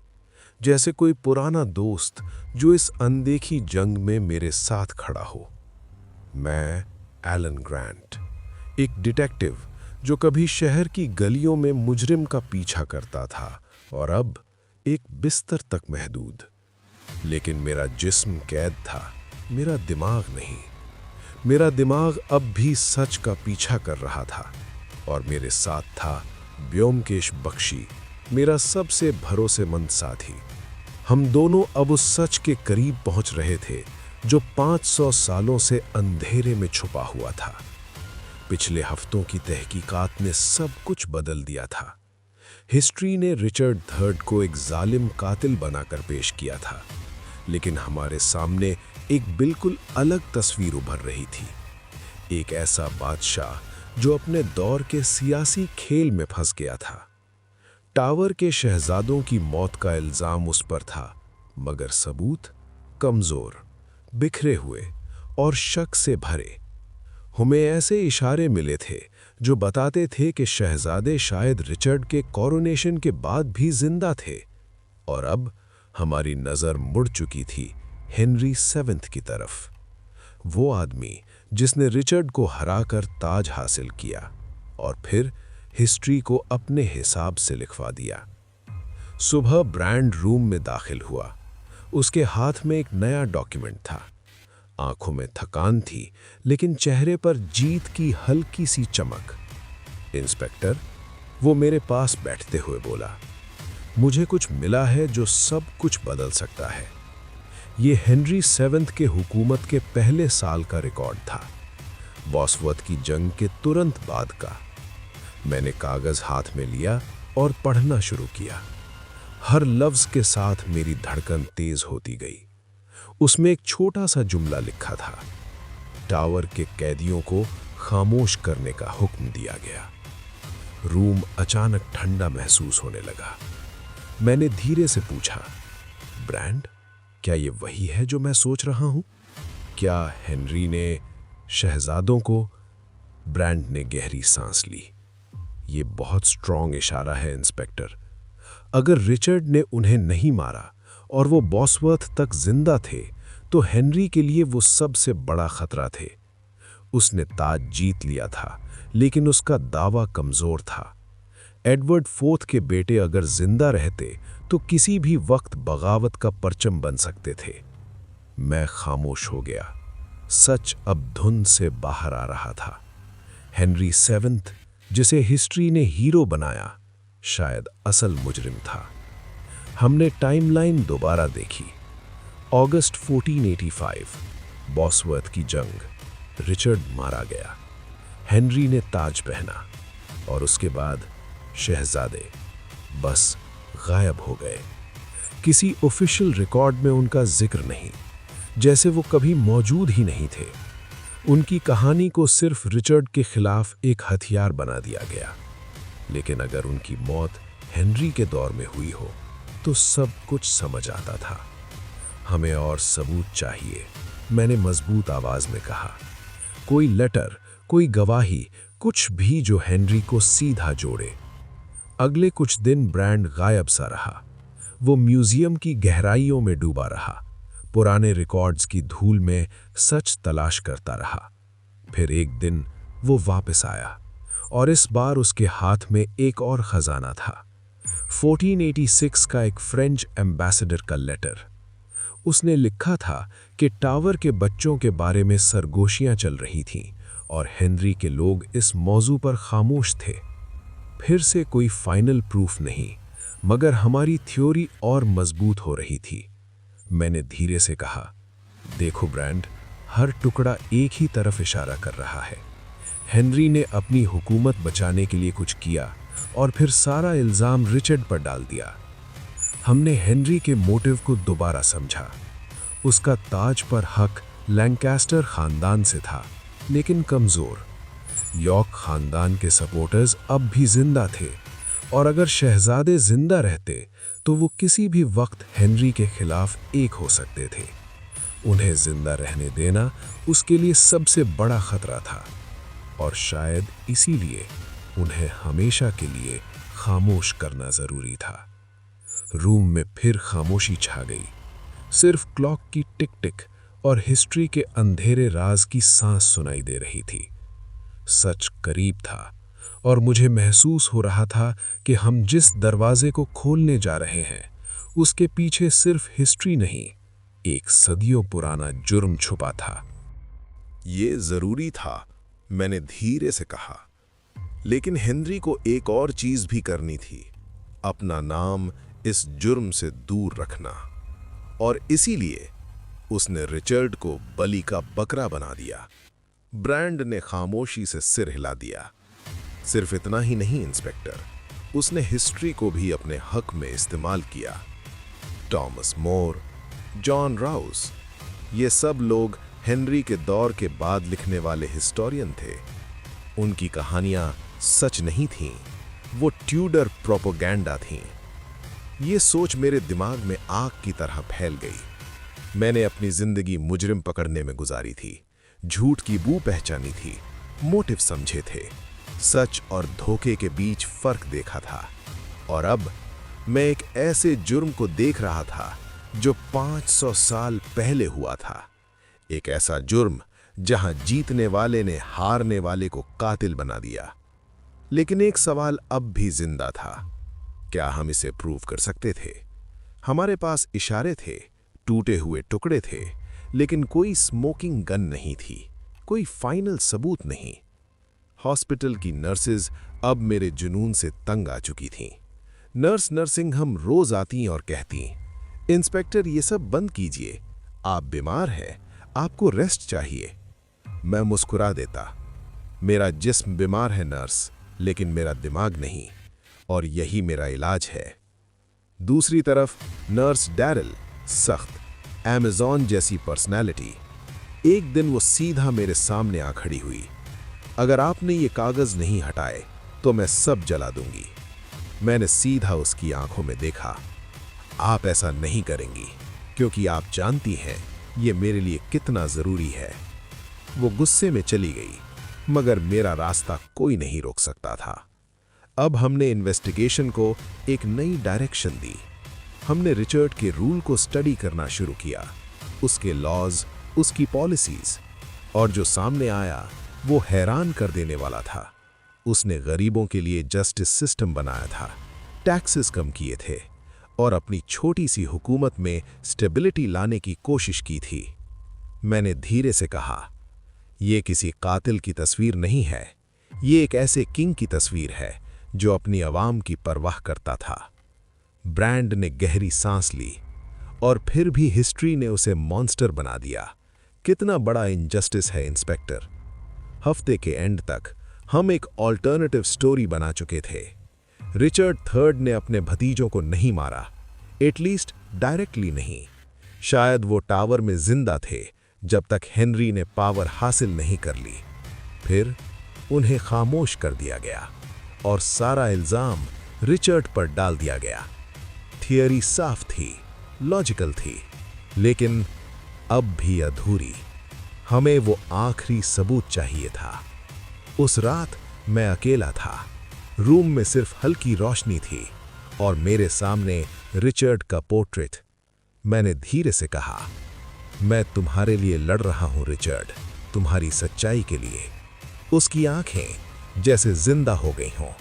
[SPEAKER 1] जैसे कोई पुराना दोस्त जो इस अनदेखी जंग में मेरे साथ खड़ा हो। मैं एलन ग्रांट, एक डिटेक्टिव जो कभी शहर की गलियों में मुजरिम का पीछा करता था और अब एक बिस्तर तक महदूद। लेकिन मेरा जिस्म कैद था, मेरा दिमाग नहीं। मेरा दिमाग अब भी सच का पीछा कर रहा था और मेरे साथ था ब्योमकेश बख्शी, मेरा सबसे भरोसेमंद साथी। हम दोनों अब उस सच के करीब पहुंच रहे थे जो 500 सालों से अंधेरे में छुपा हुआ था। पिछले हफ्तों की तहकीकात ने सब कुछ बदल दिया था। हिस्ट्री ने रिचर्ड III को एक जालिम कातिल बनाकर पेश किया था, लेकिन हमारे सामने एक बिल्कुल अलग तस्वीर उभर रही थी। एक ऐसा बादशाह जो अपने दौर के सियासी खेल में फंस गया था। टावर के शहजादों की मौत का इल्जाम उस पर था, मगर सबूत कमजोर, बिखरे हुए और शक से भरे। हमें ऐसे इशारे मिले थे जो बताते थे कि शहजादे शायद रिचर्ड के कोरोनेशन के बाद भी जिंदा थे, और अब हमारी नजर मुड़ चुकी थी हेनरी VII की तरफ। वो आदमी जिसने रिचर्ड को हराकर ताज हासिल किया और फिर हिस्ट्री को अपने हिसाब से लिखवा दिया। सुबह ब्रांड रूम में दाखिल हुआ। उसके हाथ में एक नया डॉक्यूमेंट था। आंखों में थकान थी, लेकिन चेहरे पर जीत की हल्की सी चमक। इंस्पेक्टर, वो मेरे पास बैठते हुए बोला, मुझे कुछ मिला है जो सब कुछ बदल सकता है। ये हेनरी VII के हुकूमत के पहले साल का रिकॉर्ड था, बॉसवर्थ की जंग के तुरंत बाद का। मैंने कागज हाथ में लिया और पढ़ना शुरू किया। हर लफ्ज के साथ मेरी धड़कन तेज होती गई। उसमें एक छोटा सा जुमला लिखा था, टावर के कैदियों को खामोश करने का हुक्म दिया गया। रूम अचानक ठंडा महसूस होने लगा। मैंने धीरे से पूछा, ब्रांड, क्या ये वही है जो मैं सोच रहा हूं? क्या हेनरी ने शहजादों को? ब्रांड ने गहरी सांस ली। ये बहुत स्ट्रॉन्ग इशारा है इंस्पेक्टर। अगर रिचर्ड ने उन्हें नहीं मारा और वो बॉसवर्थ तक जिंदा थे, तो हेनरी के लिए वो सबसे बड़ा खतरा थे। उसने ताज जीत लिया था, लेकिन उसका दावा कमजोर था। एडवर्ड IV के बेटे अगर जिंदा रहते तो किसी भी वक्त बगावत का परचम बन सकते थे। मैं खामोश हो गया। सच अब धुन से बाहर आ रहा था। हेनरी VII, जिसे हिस्ट्री ने हीरो बनाया, शायद असल मुजरिम था। हमने टाइमलाइन दोबारा देखी। अगस्त 1485, बॉसवर्थ की जंग। रिचर्ड मारा गया। हेनरी ने ताज पहना
[SPEAKER 3] और उसके बाद शहजादे बस गायब हो गए। किसी ऑफिशियल रिकॉर्ड में उनका जिक्र नहीं, जैसे वो कभी मौजूद ही नहीं थे। उनकी कहानी को सिर्फ रिचर्ड के खिलाफ एक हथियार बना दिया गया। लेकिन अगर उनकी मौत हेनरी के दौर में हुई हो तो सब कुछ समझ आता था। हमें और सबूत चाहिए, मैंने मजबूत आवाज में कहा। कोई लेटर, कोई गवाही, कुछ भी जो हेनरी को सीधा जोड़े। अगले कुछ दिन ब्रांड गायब सा रहा। वो म्यूजियम की गहराइयों में डूबा रहा, पुराने रिकॉर्ड्स की धूल में सच तलाश करता रहा। फिर एक दिन वो वापस आया और इस बार उसके हाथ में एक और खजाना था। 1486 का एक फ्रेंच एम्बेसडर का लेटर। उसने लिखा था कि टावर के बच्चों के बारे में सरगोशियां चल रही थीं और हेनरी के लोग इस मौजू पर खामोश थे। फिर से कोई फाइनल प्रूफ नहीं, मगर हमारी थ्योरी और मजबूत हो रही थी। मैंने धीरे से कहा, देखो ब्रांड, हर टुकड़ा एक ही तरफ इशारा कर रहा है। हेनरी ने अपनी हुकूमत बचाने के लिए कुछ किया और फिर सारा इल्जाम रिचर्ड पर डाल दिया। हमने हेनरी के मोटिव को दोबारा समझा। उसका ताज पर हक लैंकास्टर खानदान से था, लेकिन कमजोर। यॉर्क खानदान के सपोर्टर्स अब भी जिंदा थे, और अगर शहजादे जिंदा रहते तो वो किसी भी वक्त हेनरी के खिलाफ एक हो सकते थे। उन्हें जिंदा रहने देना उसके लिए सबसे बड़ा खतरा था, और शायद इसीलिए उन्हें हमेशा के लिए खामोश करना जरूरी था। रूम में फिर खामोशी छा गई। सिर्फ क्लॉक की टिक टिक और हिस्ट्री के अंधेरे राज की सांस सुनाई दे रही थी। सच करीब था और मुझे महसूस हो रहा था कि हम जिस दरवाजे को खोलने जा रहे हैं उसके पीछे सिर्फ हिस्ट्री नहीं, एक सदियों पुराना जुर्म छुपा था।
[SPEAKER 1] ये जरूरी था, मैंने धीरे से कहा। लेकिन हेनरी को एक और चीज भी करनी थी, अपना नाम इस जुर्म से दूर रखना। और इसीलिए उसने रिचर्ड को बलि का बकरा बना दिया। ब्रांड ने खामोशी से सिर हिला दिया। सिर्फ इतना ही नहीं इंस्पेक्टर, उसने हिस्ट्री को भी अपने हक में इस्तेमाल किया। टॉमस मोर, जॉन राउस, ये सब लोग हेनरी के दौर के बाद लिखने वाले हिस्टोरियन थे। उनकी कहानियां सच नहीं थीं, वो ट्यूडर प्रोपेगेंडा थीं। ये सोच मेरे दिमाग में आग की तरह फैल गई। मैंने अपनी जिंदगी मुजरिम पकड़ने में गुजारी थी, झूठ की बू पहचानी थी, मोटिव समझे थे, सच और धोखे के बीच फर्क देखा था। और अब मैं एक ऐसे जुर्म को देख रहा था जो 500 साल पहले हुआ था। एक ऐसा जुर्म जहां जीतने वाले ने हारने वाले को कातिल बना दिया। लेकिन एक सवाल अब भी जिंदा था, क्या हम इसे प्रूव कर सकते थे? हमारे पास इशारे थे, टूटे हुए टुकड़े थे, लेकिन कोई स्मोकिंग गन नहीं थी, कोई फाइनल सबूत नहीं। हॉस्पिटल की नर्सेज अब मेरे जुनून से तंग आ चुकी थीं। नर्स नर्सिंघम रोज आती और कहती, इंस्पेक्टर ये सब बंद कीजिए, आप बीमार हैं, आपको रेस्ट चाहिए। मैं मुस्कुरा देता, मेरा जिस्म बीमार है नर्स, लेकिन मेरा दिमाग नहीं, और यही मेरा इलाज है। दूसरी तरफ नर्स डैरिल, सख्त अमेज़न जैसी पर्सनैलिटी। एक दिन वो सीधा मेरे सामने आ खड़ी हुई। अगर आपने ये कागज नहीं हटाए तो मैं सब जला दूंगी। मैंने सीधा उसकी आंखों में देखा। आप ऐसा नहीं करेंगी क्योंकि आप जानती हैं ये मेरे लिए कितना जरूरी है। वो गुस्से में चली गई, मगर मेरा रास्ता कोई नहीं रोक सकता था। अब हमने इन्वेस्टिगेशन को एक नई डायरेक्शन दी। हमने रिचर्ड के रूल को स्टडी करना शुरू किया, उसके लॉज, उसकी पॉलिसीज, और जो सामने आया वो हैरान कर देने वाला था। उसने गरीबों के लिए जस्टिस सिस्टम बनाया था, टैक्सेस कम किए थे, और अपनी छोटी सी हुकूमत में स्टेबिलिटी लाने की कोशिश की थी। मैंने धीरे से कहा, यह किसी कातिल की तस्वीर नहीं है, ये एक ऐसे किंग की तस्वीर है जो अपनी आवाम की परवाह करता था। ब्रांड ने गहरी सांस ली, और फिर भी हिस्ट्री ने उसे मॉन्स्टर बना दिया। कितना बड़ा इनजस्टिस है इंस्पेक्टर। हफ्ते के एंड तक
[SPEAKER 3] हम एक ऑल्टरनेटिव स्टोरी बना चुके थे। रिचर्ड थर्ड ने अपने भतीजों को नहीं मारा, एटलीस्ट डायरेक्टली नहीं। शायद वो टावर में जिंदा थे जब तक हेनरी ने पावर हासिल नहीं कर ली। फिर उन्हें खामोश कर दिया गया और सारा इल्जाम रिचर्ड पर डाल दिया गया। थियरी साफ थी, लॉजिकल थी, लेकिन अब भी अधूरी। हमें वो आखिरी सबूत चाहिए था। उस रात मैं अकेला था। रूम में सिर्फ हल्की रोशनी थी और मेरे सामने रिचर्ड का पोर्ट्रेट। मैंने धीरे से कहा, मैं तुम्हारे लिए लड़ रहा हूं रिचर्ड, तुम्हारी सच्चाई के लिए। उसकी आंखें जैसे जिंदा हो गई हों,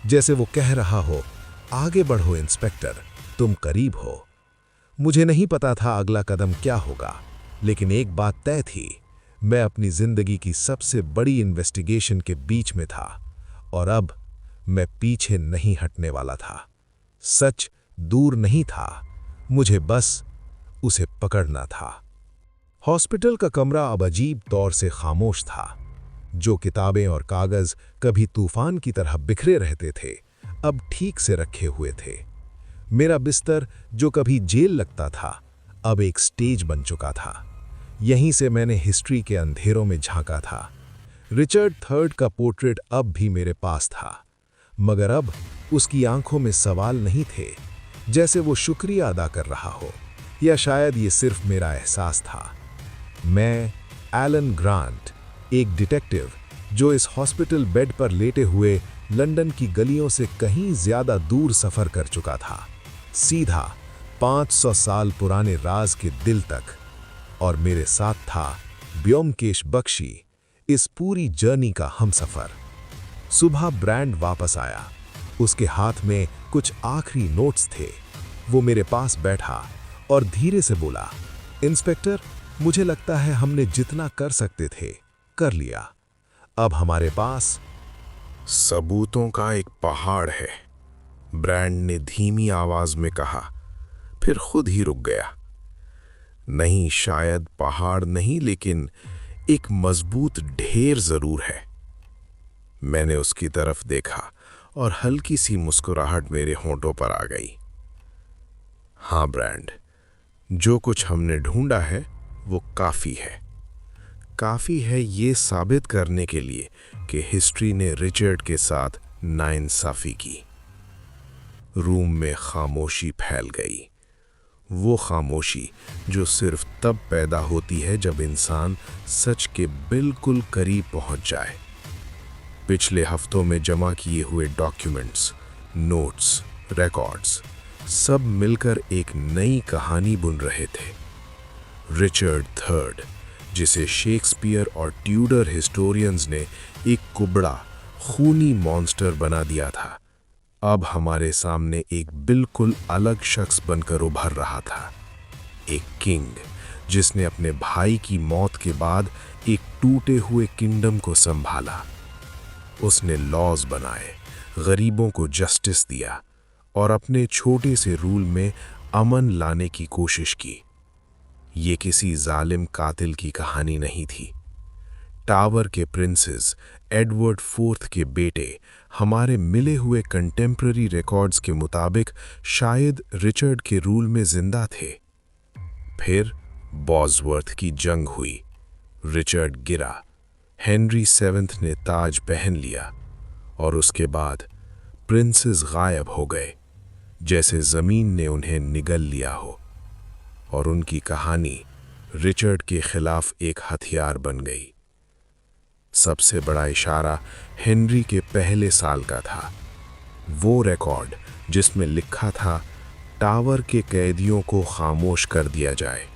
[SPEAKER 3] जैसे वो कह रहा हो, आगे बढ़ो इंस्पेक्टर, तुम करीब हो। मुझे नहीं पता था अगला कदम क्या होगा, लेकिन एक बात तय थी, मैं अपनी जिंदगी की सबसे बड़ी इन्वेस्टिगेशन के बीच में था और अब मैं पीछे नहीं हटने वाला था। सच दूर नहीं था, मुझे बस उसे पकड़ना था। हॉस्पिटल का कमरा अब अजीब तौर से खामोश था। जो किताबें और कागज कभी तूफान की तरह बिखरे रहते थे, अब ठीक से रखे हुए थे। मेरा बिस्तर जो कभी जेल लगता था, अब एक स्टेज बन चुका था। यहीं से मैंने हिस्ट्री के अंधेरों में झांका था। रिचर्ड थर्ड का पोर्ट्रेट अब भी मेरे पास था, मगर अब उसकी आंखों में सवाल नहीं थे, जैसे वो शुक्रिया अदा कर रहा हो, या शायद ये सिर्फ मेरा एहसास था। मैं एलन ग्रांट, एक डिटेक्टिव जो इस हॉस्पिटल बेड पर लेटे हुए लंदन की गलियों से कहीं ज्यादा दूर सफर कर चुका था, सीधा 500 साल पुराने राज के दिल तक। और मेरे साथ था ब्योमकेश बख्शी, इस पूरी जर्नी का हमसफर। सुबह ब्रांड वापस आया, उसके हाथ में कुछ आखिरी नोट्स थे। वो मेरे पास बैठा और धीरे से बोला, इंस्पेक्टर, मुझे लगता है हमने जितना कर सकते थे कर लिया। अब हमारे पास
[SPEAKER 1] सबूतों का एक पहाड़ है, ब्रांड ने धीमी आवाज में कहा, फिर खुद ही रुक गया। नहीं, शायद पहाड़ नहीं, लेकिन एक मजबूत ढेर जरूर है। मैंने उसकी तरफ देखा और हल्की सी मुस्कुराहट मेरे होंठों पर आ गई। हाँ ब्रांड, जो कुछ हमने ढूंढा है वो काफी है। काफी है ये साबित करने के लिए कि हिस्ट्री ने रिचर्ड के साथ नाइंसाफी की। रूम में खामोशी फैल गई, वो खामोशी जो सिर्फ तब पैदा होती है जब इंसान सच के बिल्कुल करीब पहुंच जाए। पिछले हफ्तों में जमा किए हुए डॉक्यूमेंट्स, नोट्स, रिकॉर्ड्स सब मिलकर एक नई कहानी बुन रहे थे। रिचर्ड थर्ड, जिसे शेक्सपियर और ट्यूडर हिस्टोरियंस ने एक कुबड़ा खूनी मॉन्स्टर बना दिया था, अब हमारे सामने एक बिल्कुल अलग शख्स बनकर उभर रहा था। एक किंग जिसने अपने भाई की मौत के बाद एक टूटे हुए किंगडम को संभाला। उसने लॉज बनाए, गरीबों को जस्टिस दिया और अपने छोटे से रूल में अमन लाने की कोशिश की। ये किसी जालिम कातिल की कहानी नहीं थी। टावर के प्रिंसेस एडवर्ड फोर्थ के बेटे हमारे मिले हुए कंटेम्प्ररी रिकॉर्ड्स के मुताबिक शायद रिचर्ड के रूल में जिंदा थे। फिर बॉसवर्थ की जंग हुई, रिचर्ड गिरा, हेनरी सेवेंथ ने ताज पहन लिया और उसके बाद प्रिंसेस गायब हो गए, जैसे जमीन ने उन्हें निगल लिया हो। और उनकी कहानी रिचर्ड के खिलाफ एक हथियार बन गई। सबसे बड़ा इशारा हेनरी के पहले साल का था, वो रिकॉर्ड जिसमें लिखा था टावर के कैदियों को खामोश कर दिया जाए।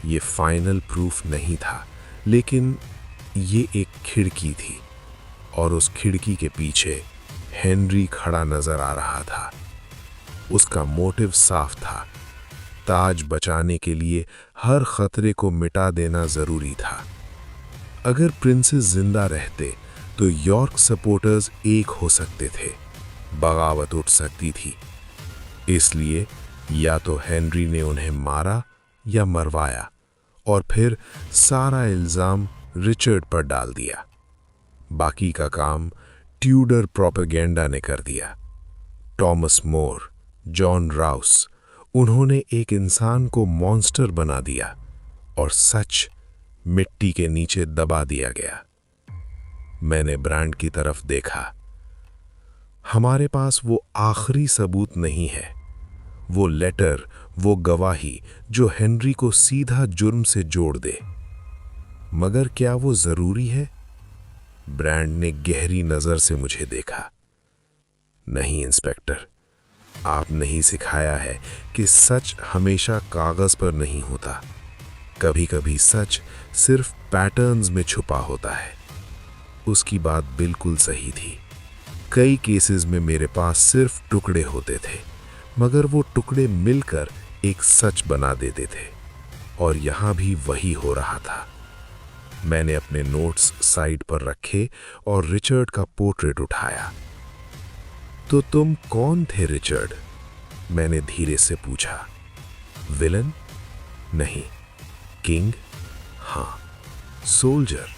[SPEAKER 1] ये फाइनल प्रूफ नहीं था, लेकिन ये एक खिड़की थी और उस खिड़की के पीछे हेनरी खड़ा नजर आ रहा था। उसका मोटिव साफ था, ताज बचाने के लिए हर खतरे को मिटा देना जरूरी था। अगर प्रिंसेस जिंदा रहते तो यॉर्क सपोर्टर्स एक हो सकते थे, बगावत उठ सकती थी। इसलिए या तो हेनरी ने उन्हें मारा या मरवाया और फिर सारा इल्जाम रिचर्ड पर डाल दिया।
[SPEAKER 3] बाकी का काम ट्यूडर प्रोपेगेंडा ने कर दिया। टॉमस मोर, जॉन राउस, उन्होंने एक इंसान को मॉन्स्टर बना दिया और सच मिट्टी के नीचे दबा दिया गया। मैंने ब्रांड की तरफ देखा। हमारे पास वो आखिरी सबूत नहीं है, वो लेटर, वो गवाही जो हेनरी को सीधा जुर्म से जोड़ दे। मगर क्या वो जरूरी है? ब्रांड ने गहरी नजर से मुझे देखा। नहीं इंस्पेक्टर, आप नहीं सिखाया है कि सच हमेशा कागज पर नहीं होता। कभी कभी सच सिर्फ पैटर्न्स में छुपा होता है। उसकी बात बिल्कुल सही थी। कई केसेस में मेरे पास सिर्फ टुकड़े होते थे, मगर वो टुकड़े मिलकर एक सच बना देते थे, और यहां भी वही हो रहा था। मैंने अपने नोट्स साइड पर रखे और रिचर्ड का पोर्ट्रेट उठाया। तो तुम कौन थे रिचर्ड? मैंने धीरे से पूछा। विलन? नहीं। किंग? हाँ। सोल्जर?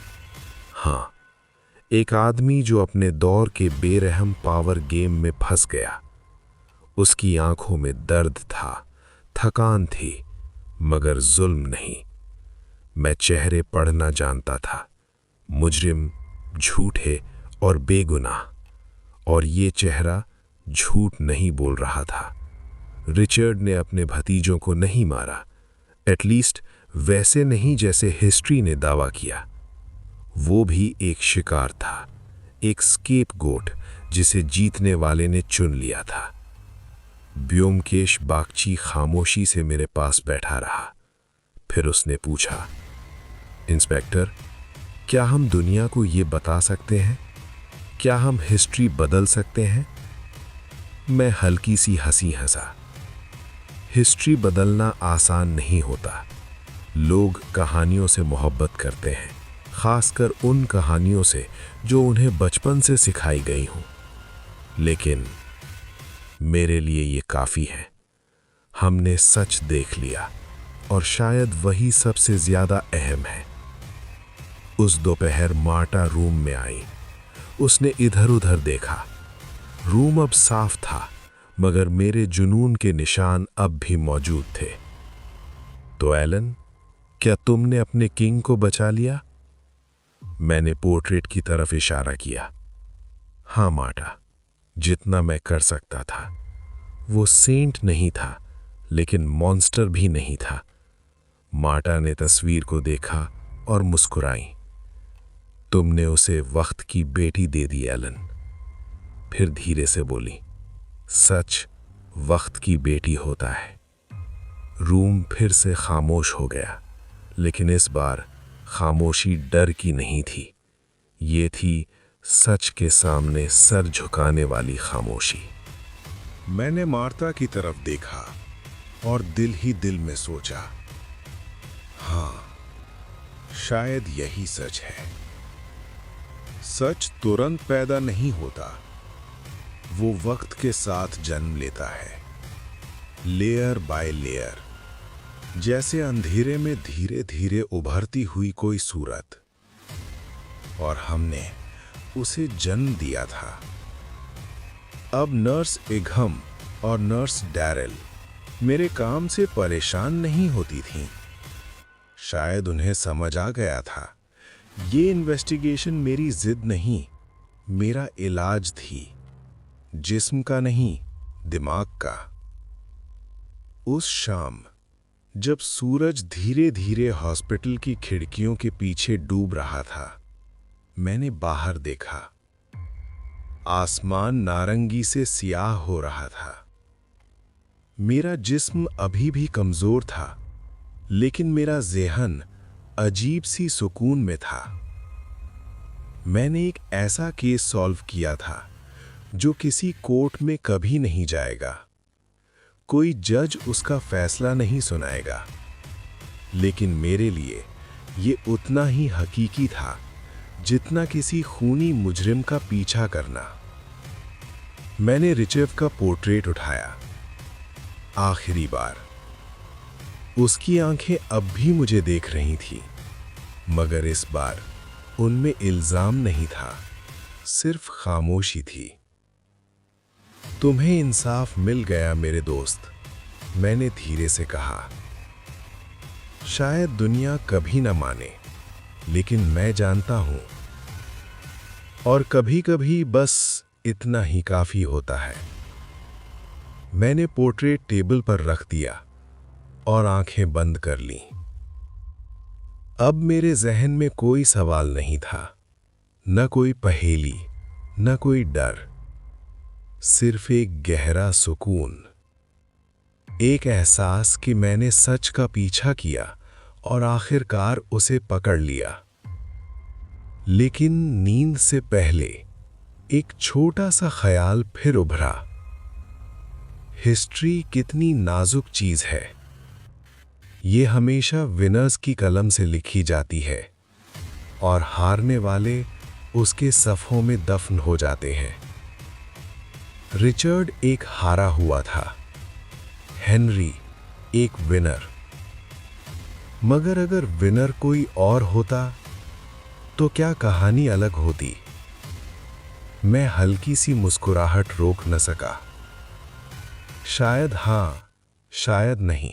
[SPEAKER 3] हाँ। एक आदमी जो अपने दौर के बेरहम पावर गेम में फंस गया। उसकी आंखों में दर्द था, थकान थी, मगर जुल्म नहीं। मैं चेहरे पढ़ना जानता था, मुजरिम, झूठे और बेगुनाह, और ये चेहरा झूठ नहीं बोल रहा था। रिचर्ड ने अपने भतीजों को नहीं मारा, एटलीस्ट वैसे नहीं जैसे हिस्ट्री ने दावा किया। वो भी एक शिकार था, एक स्केपगोट जिसे जीतने वाले ने चुन लिया था। ब्योमकेश बागची खामोशी से मेरे पास बैठा रहा। फिर उसने पूछा, इंस्पेक्टर, क्या हम दुनिया को ये बता सकते हैं? क्या हम हिस्ट्री बदल सकते हैं? मैं हल्की सी हंसी हंसा। हिस्ट्री बदलना आसान नहीं होता। लोग कहानियों से मोहब्बत करते हैं, खासकर उन कहानियों से जो उन्हें बचपन से सिखाई गई हों। लेकिन मेरे लिए ये काफ़ी है। हमने सच देख लिया, और शायद वही सबसे ज़्यादा अहम है। उस दोपहर मार्टा रूम में आई। उसने इधर उधर देखा। रूम अब साफ था, मगर मेरे जुनून के निशान अब भी मौजूद थे। तो एलन, क्या तुमने अपने किंग को बचा लिया? मैंने पोर्ट्रेट की तरफ इशारा किया। हाँ मार्टा, जितना मैं कर सकता था। वो सेंट नहीं था, लेकिन मॉन्स्टर भी नहीं था। मार्टा ने तस्वीर को देखा और मुस्कुराई। तुमने उसे वक्त की बेटी दे दी एलन। फिर धीरे से बोली, सच वक्त की बेटी होता है। रूम फिर से खामोश हो गया, लेकिन इस बार खामोशी डर की नहीं थी। ये थी सच के सामने सर झुकाने वाली खामोशी।
[SPEAKER 1] मैंने मार्ता की तरफ देखा और दिल ही दिल में सोचा, हाँ, शायद यही सच है। सच तुरंत पैदा नहीं होता, वो वक्त के साथ जन्म लेता है, लेयर बाय लेयर, जैसे अंधेरे में धीरे धीरे उभरती हुई कोई सूरत। और हमने उसे जन्म दिया था। अब नर्स इग्हम और नर्स डैरेल मेरे काम से परेशान नहीं होती थीं। शायद उन्हें समझ आ गया था, ये इन्वेस्टिगेशन मेरी जिद नहीं, मेरा इलाज थी, जिस्म का नहीं, दिमाग का। उस शाम जब सूरज धीरे धीरे हॉस्पिटल की खिड़कियों के पीछे डूब रहा था, मैंने बाहर देखा। आसमान नारंगी से सियाह हो रहा था। मेरा जिस्म अभी भी कमजोर था, लेकिन मेरा ज़हन अजीब सी सुकून में था। मैंने एक ऐसा केस सॉल्व किया था जो किसी कोर्ट में कभी नहीं जाएगा। कोई जज उसका फैसला नहीं सुनाएगा, लेकिन मेरे लिए ये उतना ही हकीकी था जितना किसी खूनी मुजरिम का पीछा करना। मैंने रिचर्ड का पोर्ट्रेट उठाया, आखिरी बार। उसकी आंखें अब भी मुझे देख रही थी, मगर इस बार
[SPEAKER 3] उनमें इल्जाम नहीं था, सिर्फ खामोशी थी। तुम्हें इंसाफ मिल गया मेरे दोस्त, मैंने धीरे से कहा। शायद दुनिया कभी न माने, लेकिन मैं जानता हूं। और कभी-कभी बस इतना ही काफी होता है। मैंने पोर्ट्रेट टेबल पर रख दिया और आंखें बंद कर लीं। अब मेरे जहन में कोई सवाल नहीं था, न कोई पहेली, न कोई डर, सिर्फ एक गहरा सुकून, एक एहसास कि मैंने सच का पीछा किया और आखिरकार उसे पकड़ लिया। लेकिन नींद से पहले एक छोटा सा ख्याल फिर उभरा। हिस्ट्री कितनी नाजुक चीज है। ये हमेशा विनर्स की कलम से लिखी जाती है और हारने वाले उसके सफ़ों में दफन हो जाते हैं। रिचर्ड एक हारा हुआ था, हेनरी एक विनर। मगर अगर विनर कोई और होता तो क्या कहानी अलग होती? मैं हल्की सी मुस्कुराहट रोक न सका। शायद हां, शायद नहीं।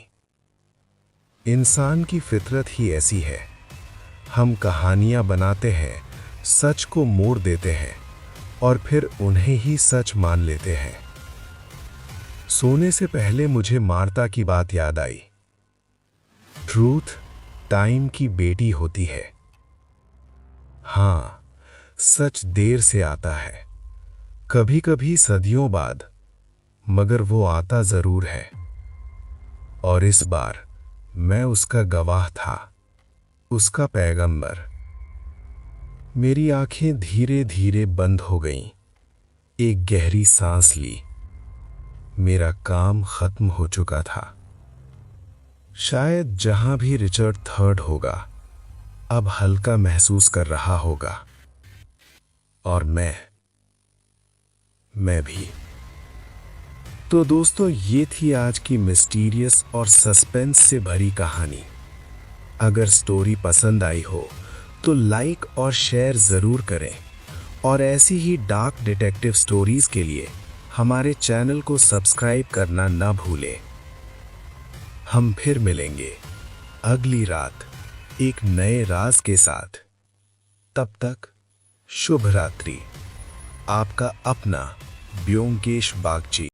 [SPEAKER 3] इंसान की फितरत ही ऐसी है। हम कहानियां बनाते हैं, सच को मोड़ देते हैं और फिर उन्हें ही सच मान लेते हैं। सोने से पहले मुझे मार्ता की बात याद आई। ट्रूथ टाइम की बेटी होती है। हां, सच देर से आता है, कभी-कभी सदियों बाद, मगर वो आता जरूर है। और इस बार मैं उसका गवाह था, उसका पैगंबर। मेरी आंखें धीरे धीरे बंद हो गईं। एक गहरी सांस ली। मेरा काम खत्म हो चुका था। शायद जहां भी रिचर्ड थर्ड होगा, अब हल्का महसूस कर रहा होगा। और मैं भी। तो दोस्तों, ये थी आज की मिस्टीरियस और सस्पेंस से भरी कहानी। अगर स्टोरी पसंद आई हो तो लाइक और शेयर ज़रूर करें और ऐसी ही डार्क डिटेक्टिव स्टोरीज के लिए हमारे चैनल को सब्सक्राइब करना ना भूलें। हम फिर मिलेंगे अगली रात एक नए राज के साथ। तब तक शुभ रात्रि। आपका अपना ब्योमकेश बागची।